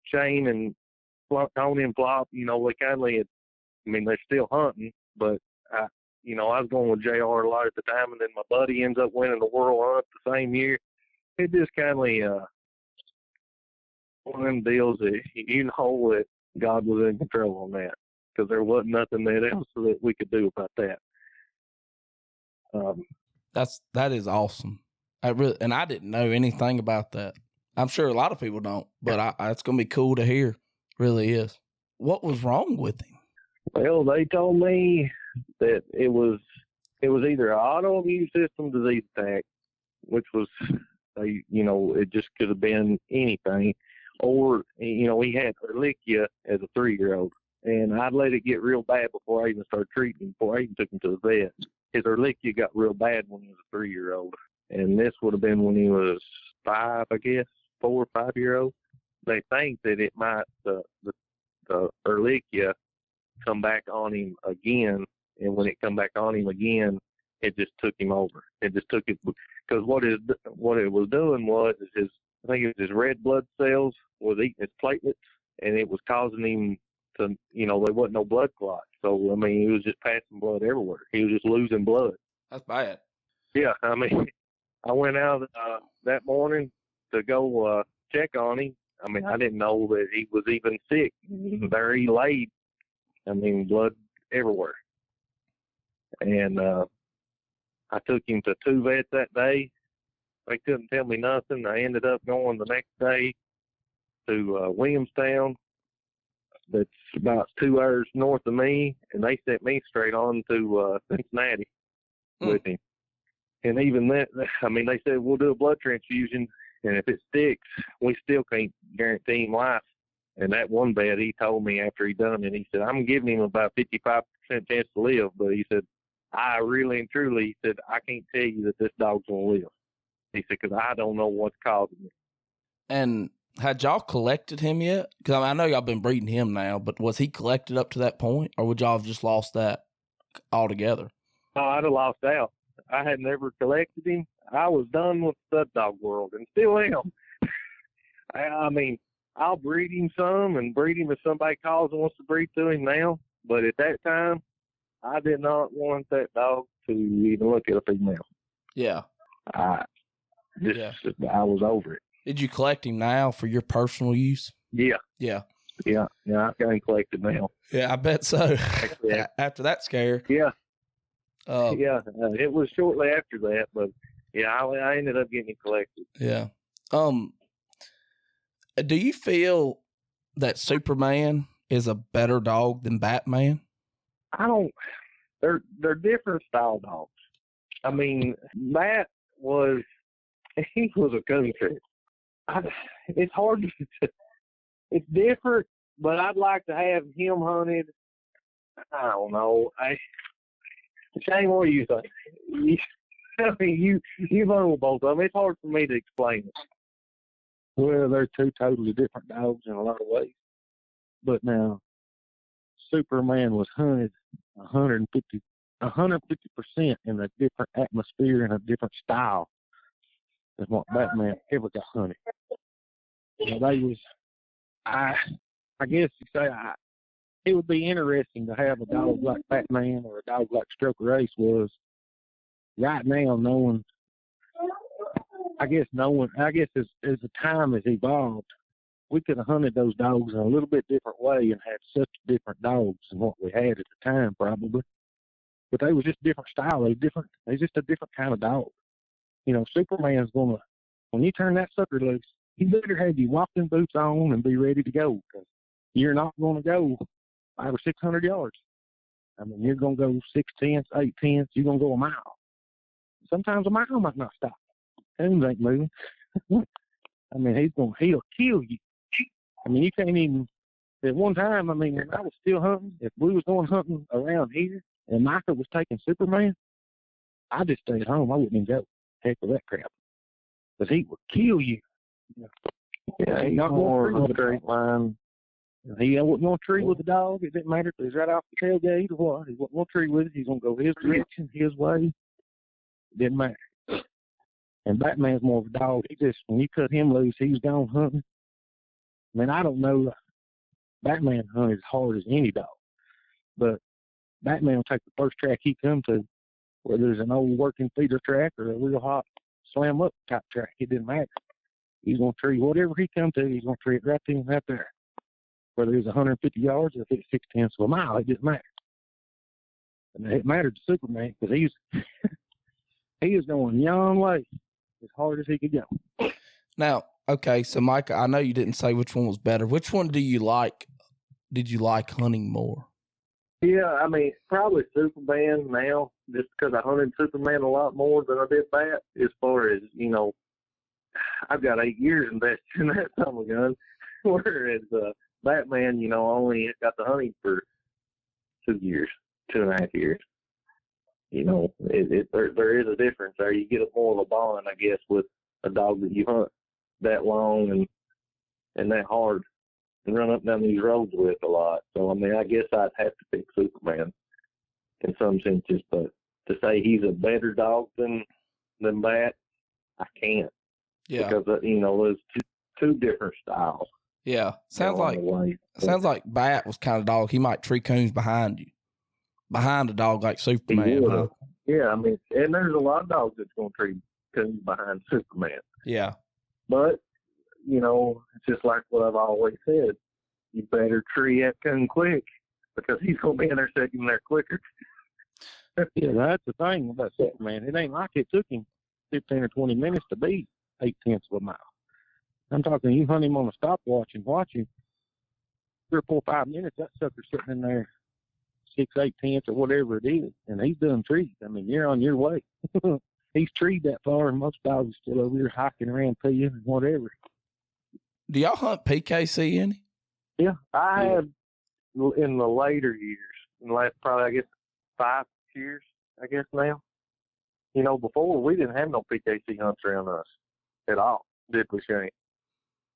Shane and Tony and Flop, you know, they kindly had, I mean, they're still hunting, but I was going with JR a lot at the time, and then my buddy ends up winning the World Hunt the same year. It just kindly, one of them deals that, you know, that God was in control on that, because there wasn't nothing that else that we could do about that. That is awesome. I didn't know anything about that. I'm sure a lot of people don't, but it's going to be cool to hear. Really is. What was wrong with him? Well, they told me that it was either an autoimmune system disease attack, which was, it just could have been anything, or, he had Ehrlichia as a 3-year-old. And I'd let it get real bad before I even started treating him, before I even took him to the vet. His Ehrlichia got real bad when he was a 3-year-old. And this would have been when he was 5, I guess, 4 or 5-year-old. They think that it might, the Ehrlichia come back on him again. And when it come back on him again, it just took him over. It just took it, because what it was doing was his red blood cells was eating his platelets, and it was causing him to, there wasn't no blood clot. So, I mean, he was just passing blood everywhere. He was just losing blood. That's bad. Yeah, I mean, I went out that morning to go check on him. I mean, I didn't know that he was even sick. There he laid. I mean, blood everywhere. And I took him to 2 vets that day. They couldn't tell me nothing. I ended up going the next day to Williamstown. That's about 2 hours north of me, and they sent me straight on to Cincinnati with him. And even that, I mean, they said, we'll do a blood transfusion, and if it sticks, we still can't guarantee him life. And that one vet, he told me after he done it, he said, I'm giving him about 55% chance to live, but he said, I really and truly, he said, I can't tell you that this dog's going to live. He said, because I don't know what's causing it. And had y'all collected him yet? Because I know y'all been breeding him now, but was he collected up to that point, or would y'all have just lost that altogether? Oh, I'd have lost out. I had never collected him. I was done with the stud dog world, and still am. I mean, I'll breed him some and breed him if somebody calls and wants to breed to him now. But at that time, I did not want that dog to even look at a female. Yeah. I was over it. Did you collect him now for your personal use? Yeah. Yeah. Yeah. Yeah. I've got him collected now. Yeah, I bet so. Yeah. After that scare. Yeah. It was shortly after that, but yeah, I ended up getting him collected. Yeah. Do you feel that Superman is a better dog than Batman? I don't. They're different style dogs. I mean, Bat was a country. It's hard to. It's different, but I'd like to have him hunted. I don't know. Shane, what do you think? I mean, you've hunted both of them. It's hard for me to explain it. Well, they're two totally different dogs in a lot of ways. But now, Superman was hunted 150% in a different atmosphere and a different style than what Batman ever got hunted. You know, I guess you say, it would be interesting to have a dog like Batman or a dog like Stroker Ace was right now, knowing as the time has evolved, we could have hunted those dogs in a little bit different way and had such different dogs than what we had at the time, probably. But they was just different style. They're just a different kind of dog. You know, Superman's when you turn that sucker loose, he better have you walking boots on and be ready to go, because you're not going to go 500 or 600 yards. I mean, you're going to go 6/10, 8/10. You're going to go a mile. Sometimes a mile might not stop. Coons ain't moving. I mean, he'll kill you. I mean, you can't even. At one time, I mean, when I was still hunting, if we was going hunting around here and Micah was taking Superman, I just stayed at home. I wouldn't even go. Heck with that crap. Because he would kill you. Yeah, he's not more of a straight line. He wasn't going to tree with the dog. It didn't matter if he was right off the tailgate or what. He wasn't going to tree with it. He's going to go his direction, his way. It didn't matter. And Batman's more of a dog. When you cut him loose, he's gone hunting. I mean, I don't know. Batman hunted as hard as any dog. But Batman will take the first track he come to, whether it's an old working feeder track or a real hot slam up type track. It didn't matter. He's going to tree whatever he come to. He's going to tree it right there, right there. Whether it's 150 yards or if it's 6/10 of a mile, it didn't matter. And it mattered to Superman because he was going yon way as hard as he could go. Now, okay, so Micah, I know you didn't say which one was better. Which one do you like? Did you like hunting more? Yeah, I mean, probably Superman now, just because I hunted Superman a lot more than I did Bat. As far as, you know, I've got 8 years invested in that son of a gun, whereas Batman, you know, only got the hunting for 2 years, 2.5 years. You know, there is a difference there. You get more of a bond, I guess, with a dog that you hunt that long and that hard and run up and down these roads with a lot. So, I mean, I guess I'd have to pick Superman in some senses, but to say he's a better dog than Bat, I can't. Yeah. Because, you know, there's two different styles. Yeah. Sounds like Bat was kind of dog. He might tree coons behind you. Behind a dog like Superman, huh? Yeah, I mean, and there's a lot of dogs that's going to tree coons behind Superman. Yeah. But, you know, it's just like what I've always said. You better tree that coon quick because he's going to be intersecting there quicker. Yeah, that's the thing about Superman. It ain't like it took him 15 or 20 minutes to beat 0.8 of a mile. I'm talking, you hunt him on a stopwatch and watch him 3 or 4 or 5 minutes, that sucker's sitting in there 6/8 or whatever it is, and he's done treed. I mean, you're on your way. He's treed that far, and most dogs are still over here hiking around peeing and whatever. Do y'all hunt PKC any? Yeah, I have in the later years, in the last probably, I guess, 5 years, I guess now. You know, before we didn't have no PKC hunts around us at all, did we, Shane?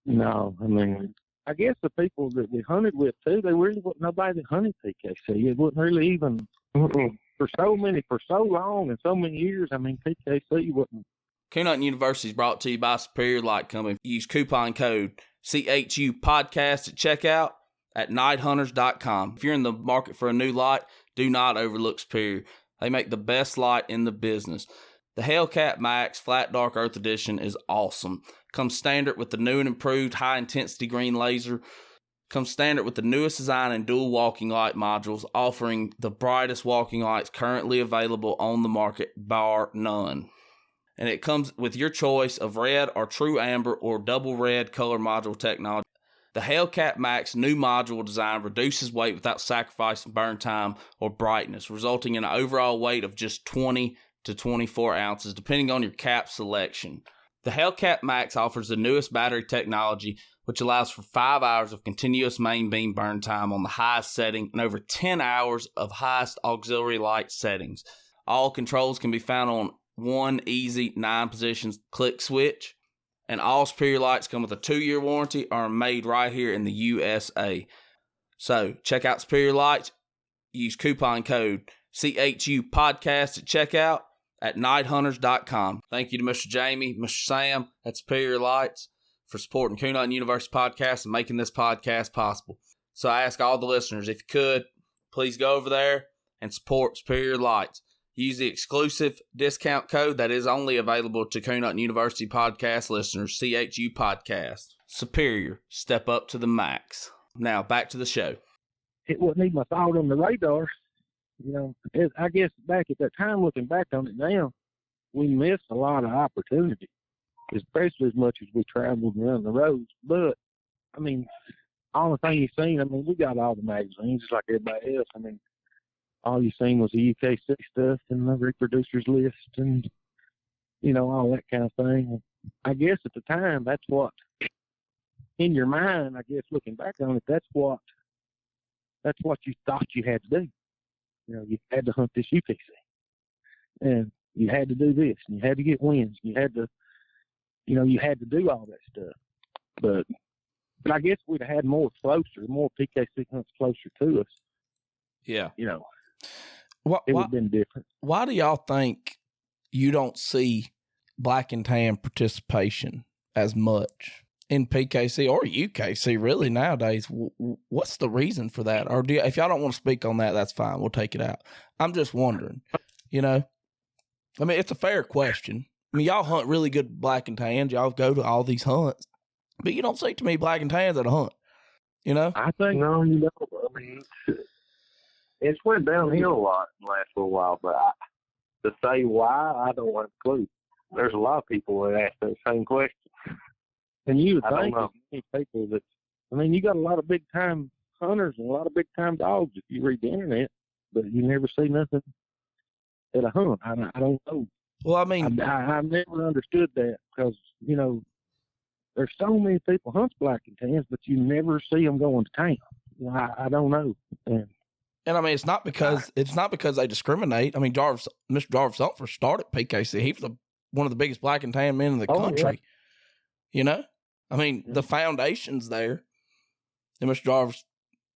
No, I mean, I guess the people that we hunted with too, they really wasn't nobody that hunted PKC. It wasn't really even for so long and so many years. I mean, PKC wasn't. Coon Hunting University is brought to you by Superior Light Company. Use coupon code CHU Podcast at checkout at nighthunters.com. If you're in the market for a new light, do not overlook Superior. They make the best light in the business. The Hellcat Max Flat Dark Earth Edition is awesome. Comes standard with the new and improved high-intensity green laser. Comes standard with the newest design and dual walking light modules, offering the brightest walking lights currently available on the market, bar none. And it comes with your choice of red or true amber or double red color module technology. The Hellcat Max new module design reduces weight without sacrificing burn time or brightness, resulting in an overall weight of just 20 to 24 ounces, depending on your cap selection. The Hellcat Max offers the newest battery technology, which allows for 5 hours of continuous main beam burn time on the highest setting and over 10 hours of highest auxiliary light settings. All controls can be found on one easy 9-position click switch, and all Superior lights come with a 2-year warranty, are made right here in the USA. So check out Superior Lights. Use coupon code CHU Podcast at checkout at nighthunters.com. Thank you to Mr. Jamie, Mr. Sam at Superior Lights for supporting Coon Hunting University Podcast and making this podcast possible. So I ask all the listeners, if you could, please go over there and support Superior Lights. Use the exclusive discount code that is only available to Coon Hunting University Podcast listeners, CHU Podcast. Superior, step up to the max. Now, back to the show. It wasn't even a thought on the radar. You know, I guess back at that time, looking back on it now, we missed a lot of opportunity, especially as much as we traveled around the roads. But, I mean, all the thing you've seen, I mean, we got all the magazines just like everybody else. I mean, all you seen was the UKC stuff and the reproducers list and, you know, all that kind of thing. I guess at the time, that's what, in your mind, I guess looking back on it, that's what you thought you had to do. You know, you had to hunt this UKC. And you had to do this, and you had to get wins, and you had to, you know, you had to do all that stuff. But I guess we'd have had more PKC hunts closer to us. Yeah. You know. It would have been different. Why do y'all think you don't see black and tan participation as much in PKC or UKC really nowadays? What's the reason for that? Or if y'all don't want to speak on that, that's fine. We'll take it out. I'm just wondering, you know, I mean, it's a fair question. I mean, y'all hunt really good black and tans. Y'all go to all these hunts, but you don't see too many black and tans at a hunt, you know? I think. No, you don't. I mean, it's went downhill a lot in the last little while, but to say why, I don't have a clue. There's a lot of people that ask that same question. And you would I think don't that people that, I mean, you got a lot of big time hunters and a lot of big time dogs if you read the internet, but you never see nothing at a hunt. I don't know. Well, I mean, I've never understood that because, you know, there's so many people hunt black and tans, but you never see them going to town. You know, I don't know. And I mean, it's not because they discriminate. I mean, Mr. Jarvis Umfer started PKC. He was one of the biggest black and tan men in the country. Yeah. You know, I mean, the foundation's there. And Mr. Jarvis,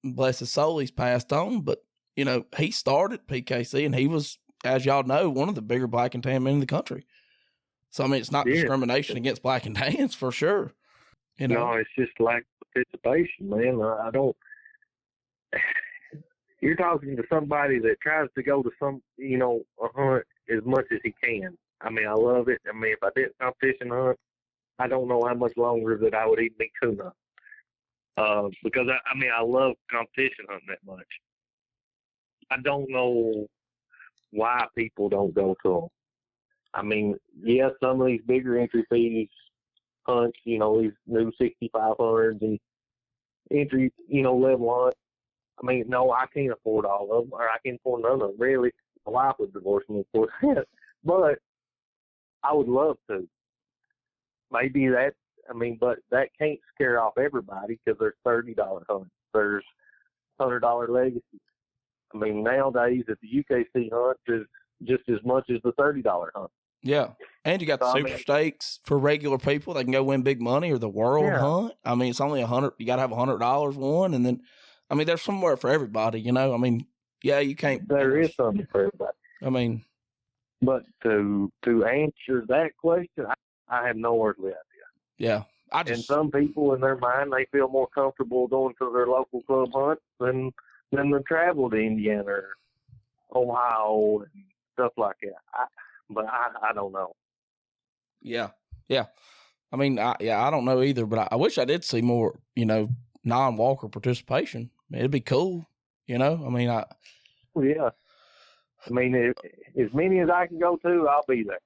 bless his soul, he's passed on. But you know, he started PKC, and he was, as y'all know, one of the bigger black and tan men in the country. So I mean, it's not discrimination against black and tans for sure. You know? No, it's just lack of participation, man. I don't. You're talking to somebody that tries to go to a hunt as much as he can. I mean, I love it. I mean, if I didn't competition hunt, I don't know how much longer that I would even be coon hunt. Because I love competition hunting that much. I don't know why people don't go to them. I mean, yeah, some of these bigger entry fees hunts, you know, these new 6,500s and entry, level hunts. I mean, no, I can't afford all of them, or I can't afford none of them, really. My wife would divorce me, of course. But I would love to. Maybe that, but that can't scare off everybody because there's $30 hunts. There's $100 legacies. I mean, nowadays at the UKC hunt, just as much as the $30 hunt. Yeah. And you got the super stakes for regular people. They can go win big money, or the world hunt. I mean, it's only $100. You got to have $100 one. And then, I mean, there's somewhere for everybody, you know? I mean, yeah, you can't. There is something for everybody. I mean. But to answer that question, I have no earthly idea. Yeah. And some people in their mind, they feel more comfortable going to their local club hunt than to travel to Indiana or Ohio and stuff like that. But I don't know. Yeah. Yeah. I mean, I don't know either, but I wish I did see more, you know, non-walker participation. It'd be cool, you know? I mean, Well, yeah. I mean, as many as I can go to, I'll be there.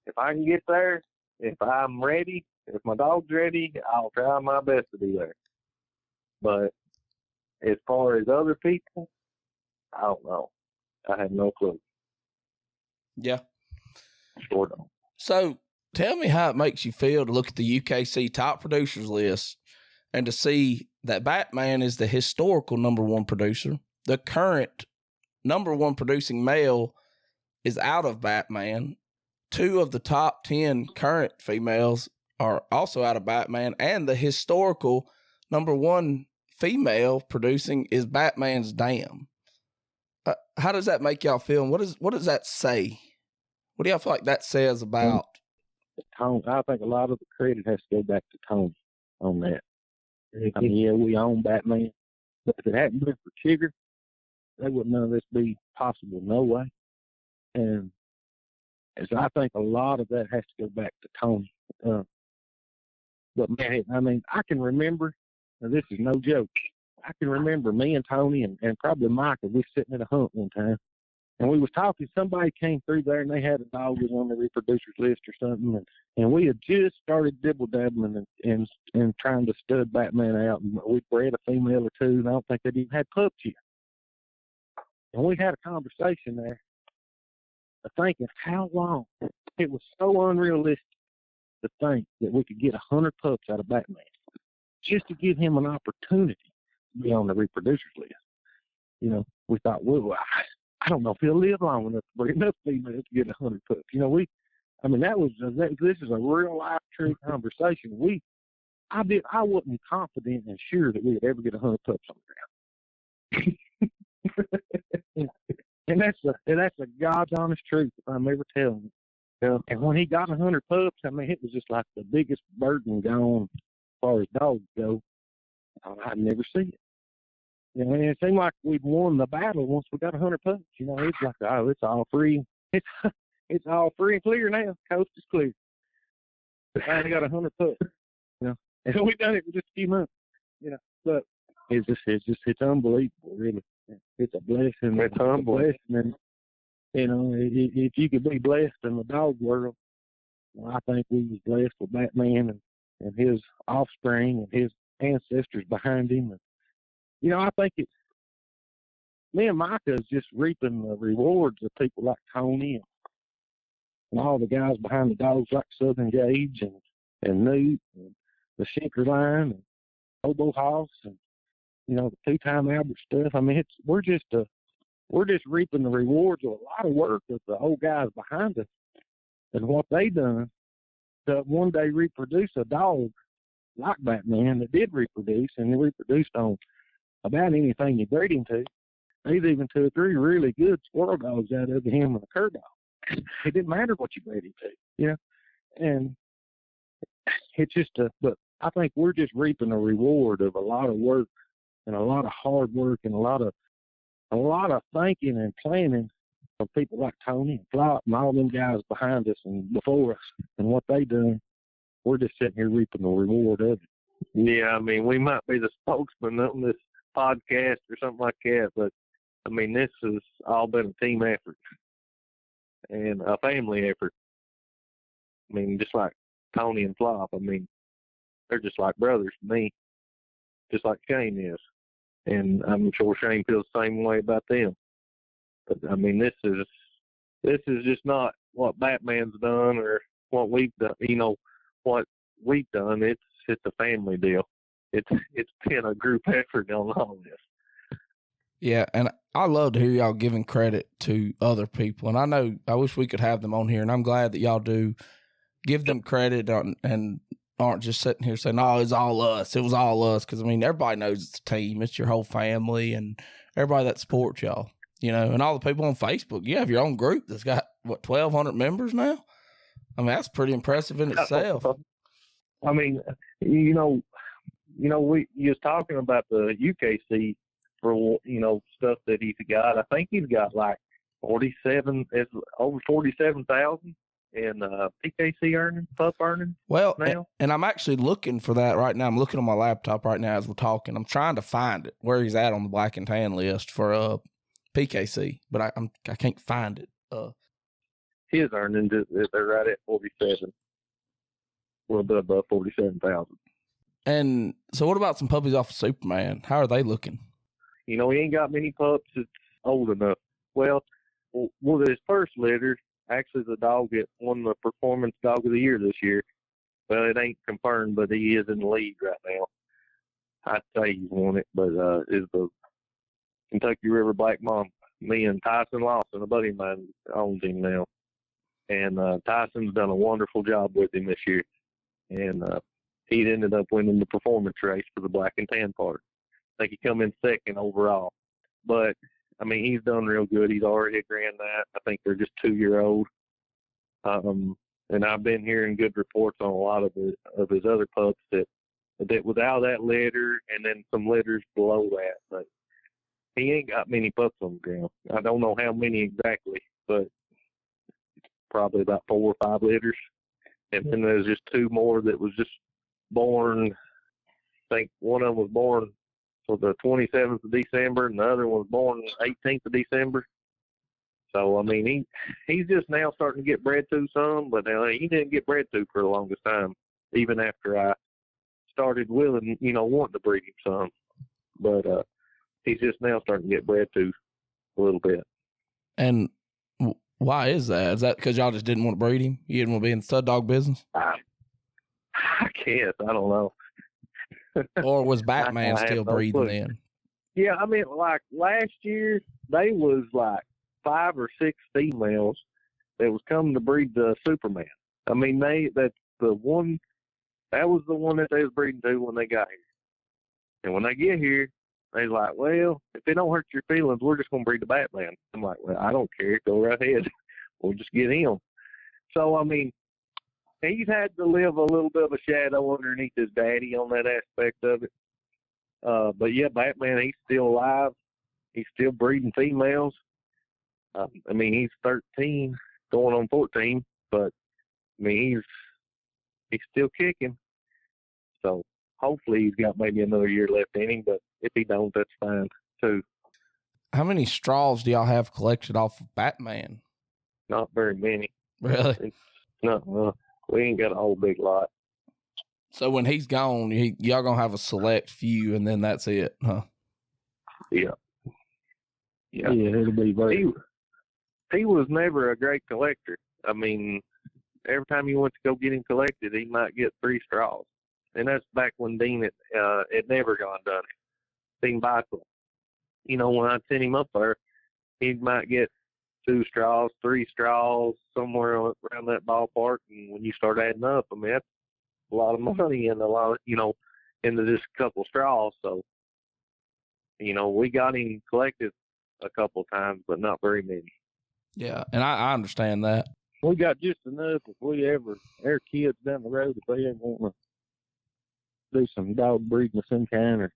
If I can get there, if I'm ready, if my dog's ready, I'll try my best to be there. But as far as other people, I don't know. I have no clue. Yeah. Sure don't. So tell me how it makes you feel to look at the UKC Top Producers list and to see that Batman is the historical #1 producer. The current #1 producing male is out of Batman. 2 of the top 10 current females are also out of Batman, and the historical #1 female producing is Batman's Dam. How does that make y'all feel? And what does that say? What do y'all feel like that says about Tony? I think a lot of the credit has to go back to Tony on that. I mean, yeah, we own Batman, but if it hadn't been for Chigger, there would none of this be possible. No way. And so I think a lot of that has to go back to Tony. But man, I mean, I can remember, and this is no joke, I can remember me and Tony and probably Micah, we sitting at a hunt one time, and we was talking, somebody came through there and they had a dog that was on the reproducers list or something, and we had just started dibble-dabbling and trying to stud Batman out, and we bred a female or two, and I don't think they'd even had pups yet. And we had a conversation there of thinking how long it was so unrealistic to think that we could get 100 pups out of Batman just to give him an opportunity to be on the reproducers list. You know, we thought, well, I don't know if he'll live long enough to bring enough females to get 100 pups. You know, this is a real life true conversation. I wasn't confident and sure that we would ever get 100 pups on the ground. And that's a God's honest truth if I'm ever telling you. Yeah. And when he got 100 pups, I mean, it was just like the biggest burden gone as far as dogs go. I'd never see it. You know, and it seemed like we'd won the battle once we got 100 pups. You know, it's like, oh, it's all free. It's all free and clear now. Coast is clear. I only got 100 pups. You know, and we've done it for just a few months. You know, but it's unbelievable, really. It's a blessing. It's a blessing. And, you know, if you could be blessed in the dog world, well, I think we was blessed with Batman and his offspring and his ancestors behind him. And, you know, I think me and Micah is just reaping the rewards of people like Tony and all the guys behind the dogs like Southern Gage and Newt and the Shinker line and Hobo Hoss and, you know, the 2-time Albert stuff. I mean, we're just reaping the rewards of a lot of work of the old guys behind us and what they done to one day reproduce a dog like Batman that did reproduce, and he reproduced on about anything you bred him to. He's even 2 or 3 really good squirrel dogs out of him and a cur dog. It didn't matter what you bred him to, you know. And it's just but I think we're just reaping a reward of a lot of work and a lot of hard work and a lot of thinking and planning from people like Tony and Flop and all them guys behind us and before us and what they done. We're just sitting here reaping the reward of it. Yeah, I mean, we might be the spokesman on this podcast or something like that, but I mean, this has all been a team effort and a family effort. I mean, just like Tony and Flop, I mean, they're just like brothers to me, just like Shane is. And I'm sure Shane feels the same way about them. But I mean, this is just not what Batman's done or what we've done. You know, what we've done. It's a family deal. It's been a group effort on all this. Yeah, and I love to hear y'all giving credit to other people. And I wish we could have them on here, and I'm glad that y'all do give them credit and aren't just sitting here saying, "Oh, it's all us. It was all us." Because, I mean, everybody knows it's a team. It's your whole family and everybody that supports y'all, and all the people on Facebook. You have your own group that's got, 1,200 members now? I mean, that's pretty impressive in itself. I mean, you was talking about the UKC for, stuff that he's got. I think he's got like 47, it's over 47,000 in PKC earnings, pup earnings. Well, now. And I'm actually looking for that right now. I'm looking on my laptop right now as we're talking. I'm trying to find it, where he's at on the black and tan list for PKC, but I can't find it. His earnings, they're right at 47, a little bit above 47,000. And so what about some puppies off of Superman? How are they looking? He ain't got many pups that's old enough. Well, with his first litter, actually the dog that won the Performance Dog of the Year this year. Well, it ain't confirmed, but he is in the lead right now. I'd say he's won it, but is the Kentucky River Black Mom. Me and Tyson Lawson, a buddy of mine, owns him now. And Tyson's done a wonderful job with him this year. And he ended up winning the performance race for the black and tan part. I think he come in second overall. But, I mean, he's done real good. He's already a grand knight. I think they're just 2-year-old. And I've been hearing good reports on a lot of his other pups that without that litter and then some litters below that. But he ain't got many pups on the ground. I don't know how many exactly, but probably about 4 or 5 litters. And then there's just 2 more that was just born. I think one of them was born for the 27th of December, and the other one was born 18th of December. So, I mean, he's just now starting to get bred to some, but he didn't get bred to for the longest time, even after I started wanting to breed him some. But he's just now starting to get bred to a little bit. And why is that? Is that because y'all just didn't want to breed him? You didn't want to be in the stud dog business? I guess. I don't know. Or was Batman still breeding then? Yeah, I mean, like last year, they was like 5 or 6 females that was coming to breed the Superman. I mean, that was the one that they was breeding to when they got here. And when they get here, they like, well, if it don't hurt your feelings, we're just going to breed the Batman. I'm like, well, I don't care. Go right ahead. We'll just get him. So, I mean, he's had to live a little bit of a shadow underneath his daddy on that aspect of it. But, yeah, Batman, he's still alive. He's still breeding females. I mean, he's 13, going on 14. But, I mean, he's still kicking. So, hopefully he's got maybe another year left in him. But if he don't, that's fine, too. How many straws do y'all have collected off of Batman? Not very many. Really? No, we ain't got a whole big lot. So when he's gone, y'all gonna have a select few, and then that's it, huh? Yeah. Yeah, it'll be very. He was never a great collector. I mean, every time you went to go get him collected, he might get 3 straws, and that's back when Dean had never gone done it. Dean Beisel. When I sent him up there, he might get 2 straws, 3 straws, somewhere around that ballpark. And when you start adding up, I mean, that's a lot of money and a lot of, into just a couple straws. So, we got him collected a couple of times, but not very many. Yeah, and I understand that. We got just enough if we our kids down the road, if they ever want to do some dog breeding of some kind or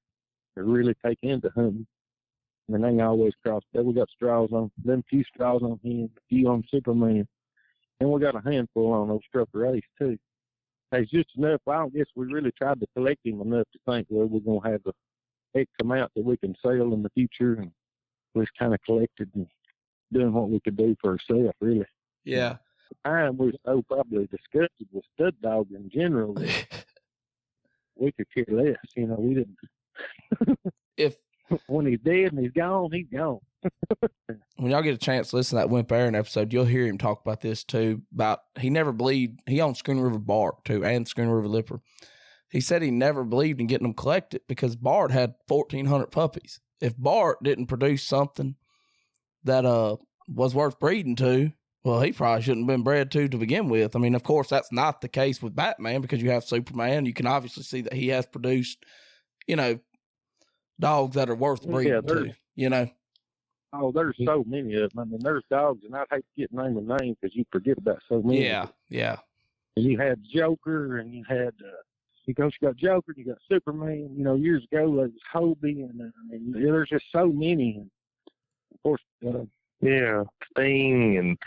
really take into hunting. I mean, they can always cross. We got straws on them, few straws on him, a few on Superman, and we got a handful on those Strucker Ace too. It's just enough. I don't guess we really tried to collect him enough to think, well, we're gonna have the X amount that we can sell in the future, and we just kind of collected and doing what we could do for ourselves, really. Yeah. At the time, we were so probably disgusted with stud dogs in general that we could care less. We didn't. When he's dead and he's gone, he's gone. When y'all get a chance to listen to that Wimp Aaron episode, you'll hear him talk about this too. About he never believed. He owned Schooner River Bart too, and Schooner River Lipper. He said he never believed in getting them collected because Bart had 1,400 puppies. if Bart didn't produce something that was worth breeding to, well, he probably shouldn't have been bred to begin with. I mean, of course, that's not the case with Batman because you have Superman. You can obviously see that he has produced, dogs that are worth breeding to, Oh, there's so many of them. I mean, there's dogs, and I'd hate to get name a name because you forget about so many. Yeah. And you had Joker, and you had, you got Joker, you got Superman. Years ago, there was Hobie, and there's just so many. And of course, Sting and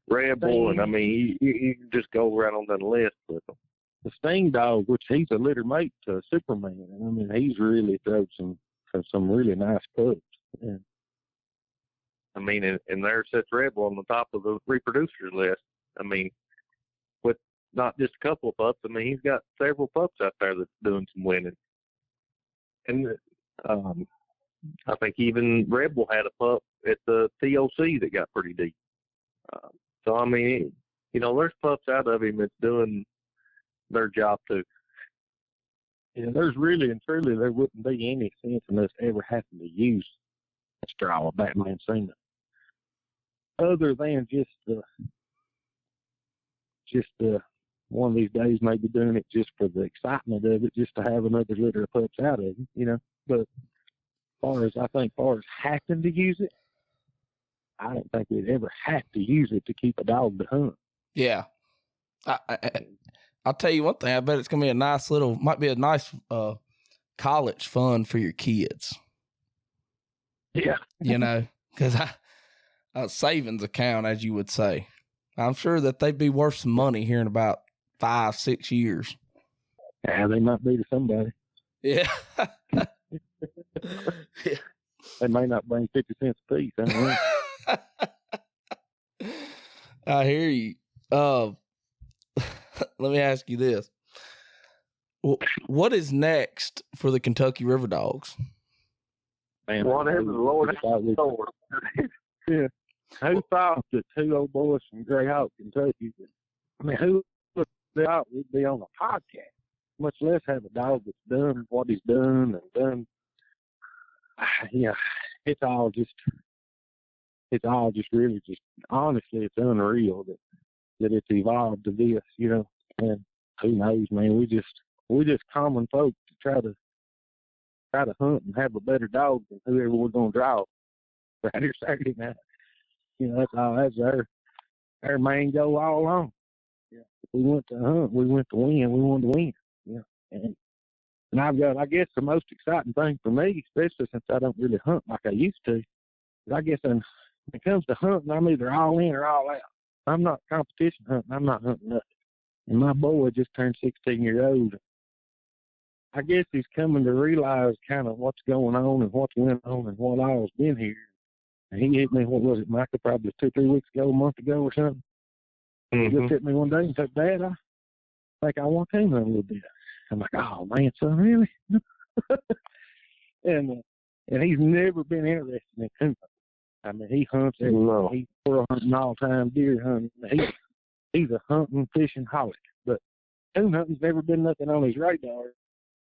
Rebel, and I mean, you can just go right on the list with them. The Sting dog, which he's a litter mate to Superman, and I mean, he's really thrown some really nice pups. Yeah. I mean, and there sits Rebel on the top of the reproducers list. I mean, with not just a couple of pups. I mean, he's got several pups out there that's doing some winning. And I think even Rebel had a pup at the TOC that got pretty deep. So, I mean, there's pups out of him that's doing their job too. Yeah, there's really and truly, there wouldn't be any sense in us ever having to use a straw of Batman semen, other than just one of these days maybe doing it just for the excitement of it, just to have another litter of pups out of it, But as far as having to use it, I don't think we'd ever have to use it to keep a dog to hunt. Yeah. I'll tell you one thing. I bet it's going to be might be a nice college fund for your kids. Yeah. Because a savings account, as you would say. I'm sure that they'd be worth some money here in about 5-6 years. Yeah, they might be to somebody. Yeah. Yeah. They may not bring 50 cents a piece. I don't know. I hear you. Let me ask you this. What is next for the Kentucky River Dogs? Man, whatever the Lord. Yeah. Who thought that two old boys from Greyhawk, Kentucky, who would thought we'd be on a podcast, much less have a dog that's done what he's done and done. Yeah, it's all just really just, honestly, it's unreal that it's evolved to this, and who knows, man, we just common folks to try to hunt and have a better dog than whoever we're going to draw right here Saturday night. That's our main goal all along. Yeah. If we went to hunt, we went to win, we wanted to win. Yeah. And I've got, I guess, the most exciting thing for me, especially since I don't really hunt like I used to, is I guess when it comes to hunting, I'm either all in or all out. I'm not competition hunting. I'm not hunting nothing. And my boy just turned 16 years old. I guess he's coming to realize kind of what's going on and what's went on and what all's been here. And he hit me, what was it, Micah, probably 2-3 weeks ago, a month ago or something. Mm-hmm. He just hit me one day and said, Dad, I think I want to hunt a little bit. I'm like, oh, man, son, really? and he's never been interested in coon hunting. I mean, he hunts everything. He's squirrel hunting all the time, deer hunting. He's a hunting, fishing holic. But coon hunting's never been nothing on his radar.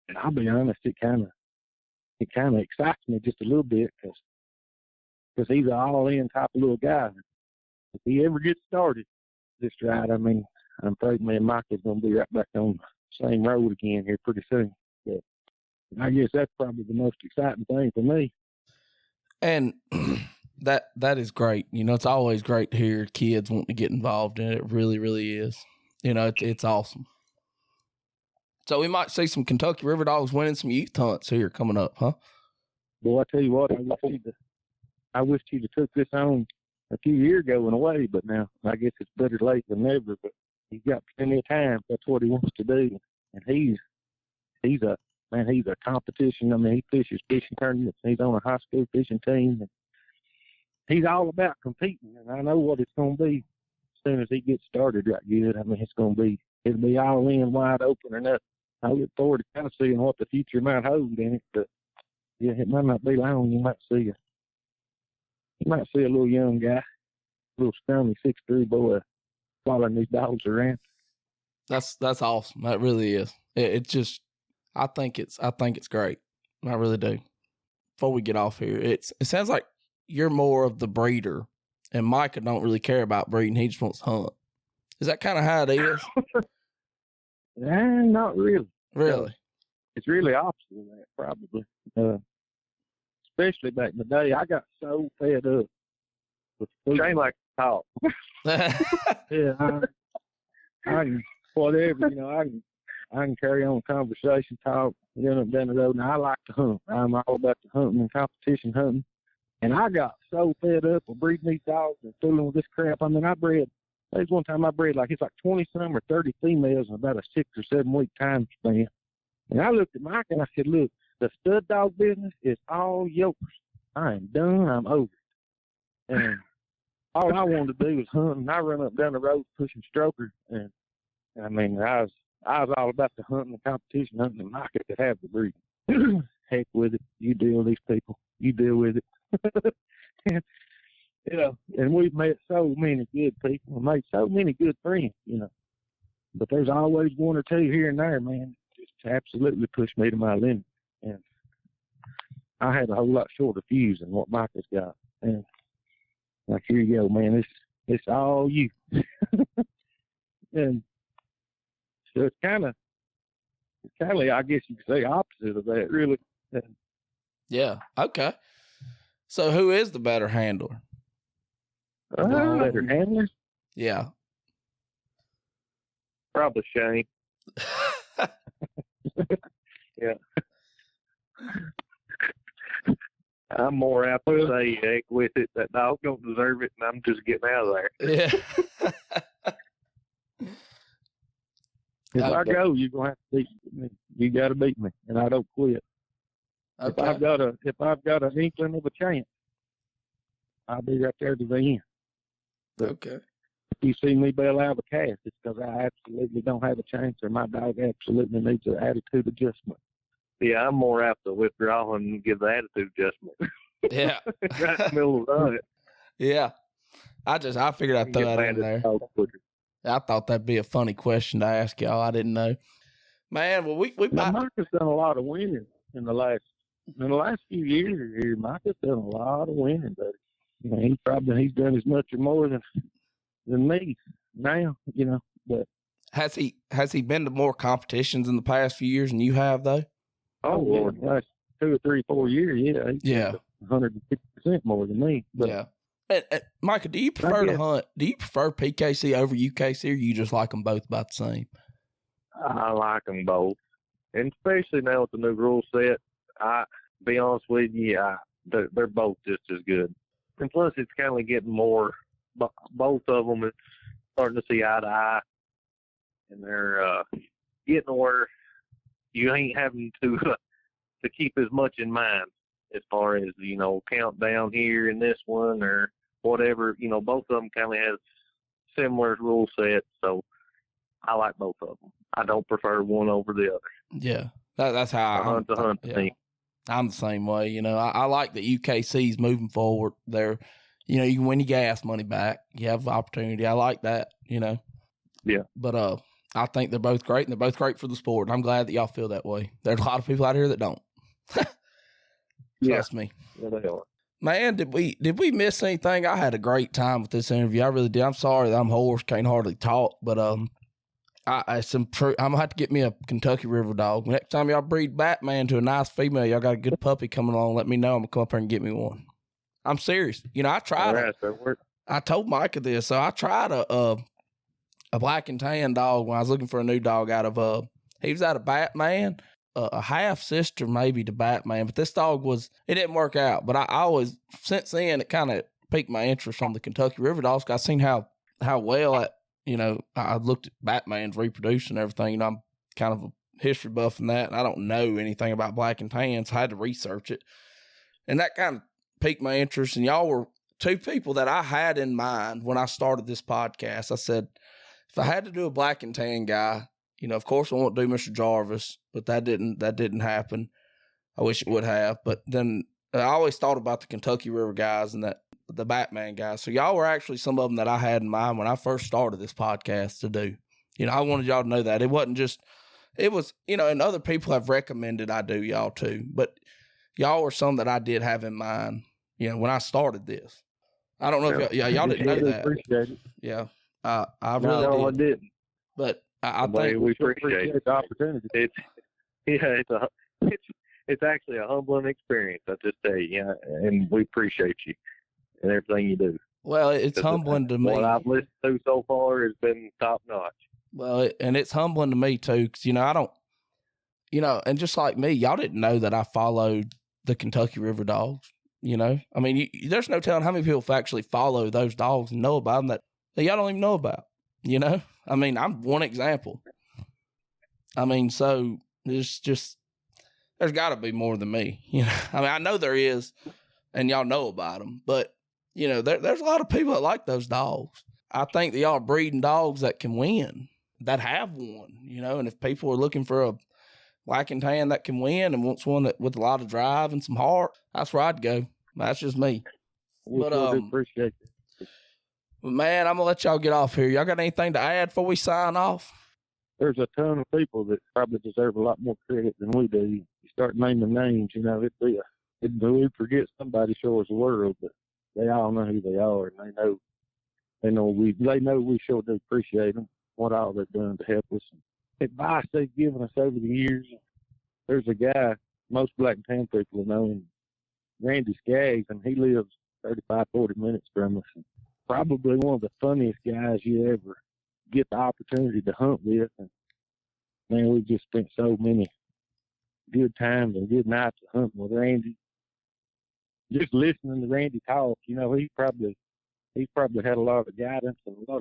And I'll be honest, it kind of excites me just a little bit because he's an all-in type of little guy. If he ever gets started this ride, I mean, I'm afraid me and Micah's going to be right back on the same road again here pretty soon. But I guess that's probably the most exciting thing for me. And that is great. It's always great to hear kids want to get involved in it. It really, really is. It's awesome. So we might see some Kentucky River Dogs winning some youth hunts here coming up, huh? Boy, I tell you what, I wish you'd have took this on a few years ago in a way, but now I guess it's better late than never. But he's got plenty of time. That's what he wants to do, and he's a competition. I mean, he fishes fishing tournaments. He's on a high school fishing team. And he's all about competing, and I know what it's going to be as soon as he gets started right good. I mean, it'll be all in, wide open, or nothing. I look forward to kind of seeing what the future might hold in it, but yeah, it might not be long. You might see a little young guy, a little scrawny 6'3" boy following these dogs around. That's awesome. That really is. It just, I think it's great. I really do. before we get off here, it sounds like you're more of the breeder, and Micah don't really care about breeding. He just wants to hunt. Is that kind of how it is? Not really. Really? It's really opposite of that, probably. Especially back in the day, I got so fed up with food. Shane like to talk. Yeah, I can, whatever, I can carry on conversation, talk, get up down the road. Now, I like to hunt. I'm all about the hunting and competition hunting. And I got so fed up with breeding these dogs and fooling with this crap. I mean, there's one time I bred it's like 20-some or 30 females in about a 6 or 7 week time span. And I looked at Mike and I said, look, the stud dog business is all yours. I am done. I'm over it. And all I wanted to do was hunt, and I run up down the road pushing strokers. And I mean, I was all about the hunting, the competition hunting, and Mike could have the breeding. Heck with it. You deal with these people. You deal with it. And, and we've met so many good people and made so many good friends, But there's always one or two here and there, man, just absolutely pushed me to my limit. And I had a whole lot shorter fuse than what Micah's got. And like, here you go, man, it's all you. And so it's kind of, I guess you could say, opposite of that, really. Yeah. Okay. So who is the better handler? Better handler? Yeah. Probably Shane. Yeah. I'm more apt to say, heck with it, that dog don't deserve it, and I'm just getting out of there. Yeah. If I go, you're gonna have to beat me. You got to beat me, and I don't quit. Okay. If I've got an inkling of a chance, I'll be right there to the end. But okay. If you see me bail out of a cast, it's because I absolutely don't have a chance, or my dog absolutely needs an attitude adjustment. Yeah, I'm more apt to withdraw and give the attitude adjustment. Yeah. Right in the middle of it. Yeah. I figured I'd throw that in there. I thought that'd be a funny question to ask y'all. I didn't know. Man, well, Micah's done a lot of winning in the last few years here. Micah's done a lot of winning, but he's done as much or more than me now, But has he been to more competitions in the past few years than you have, though? Oh, Lord, last 2 or 3 or 4 years, yeah, 150% more than me. But yeah. Micah, do you prefer to hunt? Do you prefer PKC over UKC, or you just like them both about the same? I like them both, and especially now with the new rule set. I be honest with you, they're both just as good. And plus, it's kind of getting more. Both of them is starting to see eye to eye, and they're getting where you ain't having to keep as much in mind as far as count down here in this one or whatever. Both of them kind of has similar rule sets, so I like both of them. I don't prefer one over the other. Yeah, that's how I hunt. Yeah. I'm the same way. I like the UKC's moving forward. They're, you can win your gas money back. You have opportunity. I like that. Yeah. But I think they're both great, and they're both great for the sport. I'm glad that y'all feel that way. There's a lot of people out here that don't. Trust me. Yeah, they are. Man, did we miss anything? I had a great time with this interview. I really did. I'm sorry that I'm hoarse, can't hardly talk, but I'm gonna have to get me a Kentucky River dog. Next time y'all breed Batman to a nice female, y'all got a good puppy coming along, let me know. I'm gonna come up here and get me one. I'm serious. I tried. I told Micah this, so I tried a black and tan dog when I was looking for a new dog he was out of Batman, a half sister maybe to Batman, but this dog it didn't work out. But I always, since then, it kind of piqued my interest on the Kentucky River dogs. I seen how well I looked at Batman's reproducing and everything. I'm kind of a history buff in that, and I don't know anything about black and tan, so I had to research it. And that kind of piqued my interest. And y'all were 2 people that I had in mind when I started this podcast. I said, if I had to do a black and tan guy, of course I won't do Mr. Jarvis, but that didn't happen. I wish it would have. But then I always thought about the Kentucky River guys and the Batman guys. So y'all were actually some of them that I had in mind when I first started this podcast to do. I wanted y'all to know that. It wasn't just, it was, and other people have recommended I do y'all too. But y'all were some that I did have in mind, you know, when I started this. I don't know if y'all didn't know that. Appreciate it. Yeah. I really No, I did. didn't. But I think we appreciate the opportunity. It's actually a humbling experience, I just tell you, and we appreciate you and everything you do. well, it's humbling to me. What I've listened to so far has been top notch. Well, and it's humbling to me too, because, you know, I don't, you know, and just like me, y'all didn't know that I followed the Kentucky River Dogs, you know? I mean, there's no telling how many people actually follow those dogs and know about them that y'all don't even know about, you know? I mean, I'm one example. I mean, so there's got to be more than me, you know? I mean, I know there is, and y'all know about them, but, you know, there's a lot of people that like those dogs. I think that y'all are breeding dogs that can win, that have won, you know? And if people are looking for a black and tan that can win and wants one that with a lot of drive and some heart, that's where I'd go. That's just me. We appreciate it. Man, I'm gonna let y'all get off here. Y'all got anything to add before we sign off? There's a ton of people that probably deserve a lot more credit than we do. You start naming names, you know, we forget somebody, show us the world, but they all know who they are, and they know we sure do appreciate them, what all they've done to help us. Advice they've given us over the years. There's a guy most black and tan people know him, Randy Skaggs, and he lives 35, 40 minutes from us. And probably one of the funniest guys you ever get the opportunity to hunt with. And man, we've just spent so many good times and good nights hunting with Randy. Just listening to Randy talk, you know, he's probably had a lot of guidance and a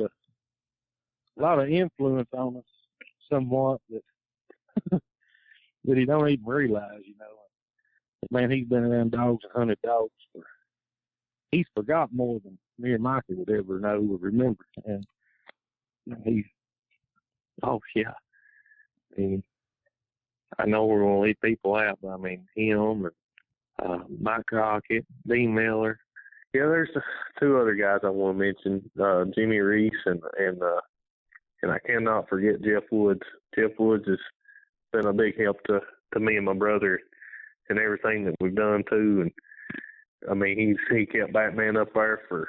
lot of influence on us somewhat that that he don't even realize, you know. Man, he's been around dogs and hunted dogs he's forgot more than me and Micah would ever know or remember. And I know we're going to leave people out, but I mean, him and Mike Crockett, Dean Miller. Yeah, there's two other guys I want to mention, Jimmy Reese and I cannot forget Jeff Woods. Jeff Woods has been a big help to me and my brother and everything that we've done too. And I mean, he kept Batman up there for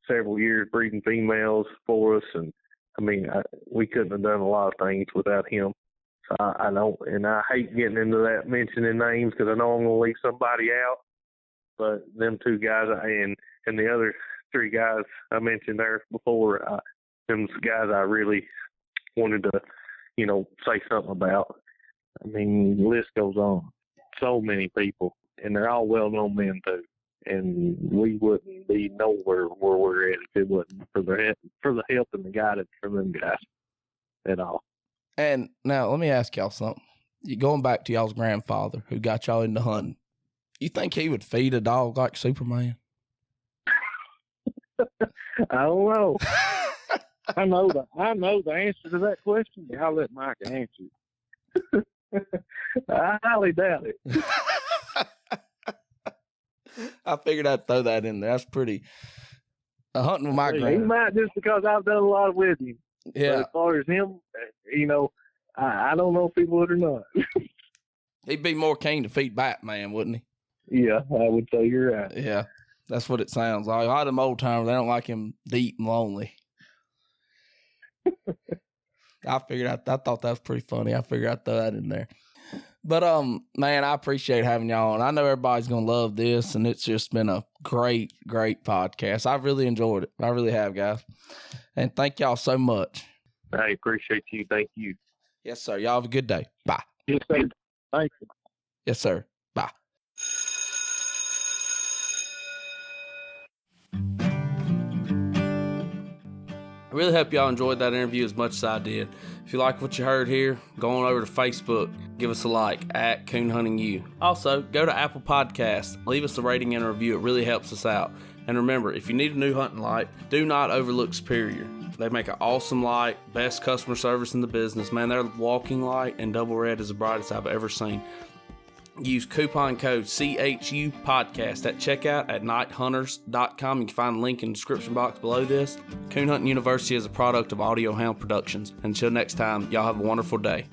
several years breeding females for us. And I mean, we couldn't have done a lot of things without him. So I don't, and I hate getting into that mentioning names because I know I'm going to leave somebody out. But them two guys and the other three guys I mentioned there before, them guys I really wanted to, you know, say something about. I mean, the list goes on. So many people, and they're all well-known men too. And we wouldn't be nowhere where we're at if it wasn't for the help and the guidance from them guys at all. And now let me ask y'all something. Going back to y'all's grandfather who got y'all into hunting, you think he would feed a dog like Superman? I don't know. I know the answer to that question. I'll let Micah answer it. I highly doubt it. I figured I'd throw that in there. That's pretty. Hunting with my He might, just because I've done a lot with him. Yeah. But as far as him, you know, I don't know if he would or not. He'd be more keen to feed Batman, wouldn't he? Yeah, I would say you're right. Yeah, that's what it sounds like. A lot of them old timers, they don't like him deep and lonely. I thought that was pretty funny. I figured I'd throw that in there. But, man, I appreciate having y'all on. I know everybody's going to love this, and it's just been a great, great podcast. I've really enjoyed it. I really have, guys. And thank y'all so much. I appreciate you. Thank you. Yes, sir. Y'all have a good day. Bye. Yes, sir. Thank you. Yes, sir. Bye. I really hope y'all enjoyed that interview as much as I did. If you like what you heard here, go on over to Facebook, give us a like at Coon Hunting U. Also, go to Apple Podcasts, leave us a rating and a review. It really helps us out. And remember, if you need a new hunting light, do not overlook Superior. They make an awesome light, best customer service in the business. Man, their walking light and double red is the brightest I've ever seen. Use coupon code CHU podcast at checkout at nighthunters.com. You can find the link in the description box below this. Coon Hunting University is a product of Audio Hound Productions. Until next time, y'all have a wonderful day.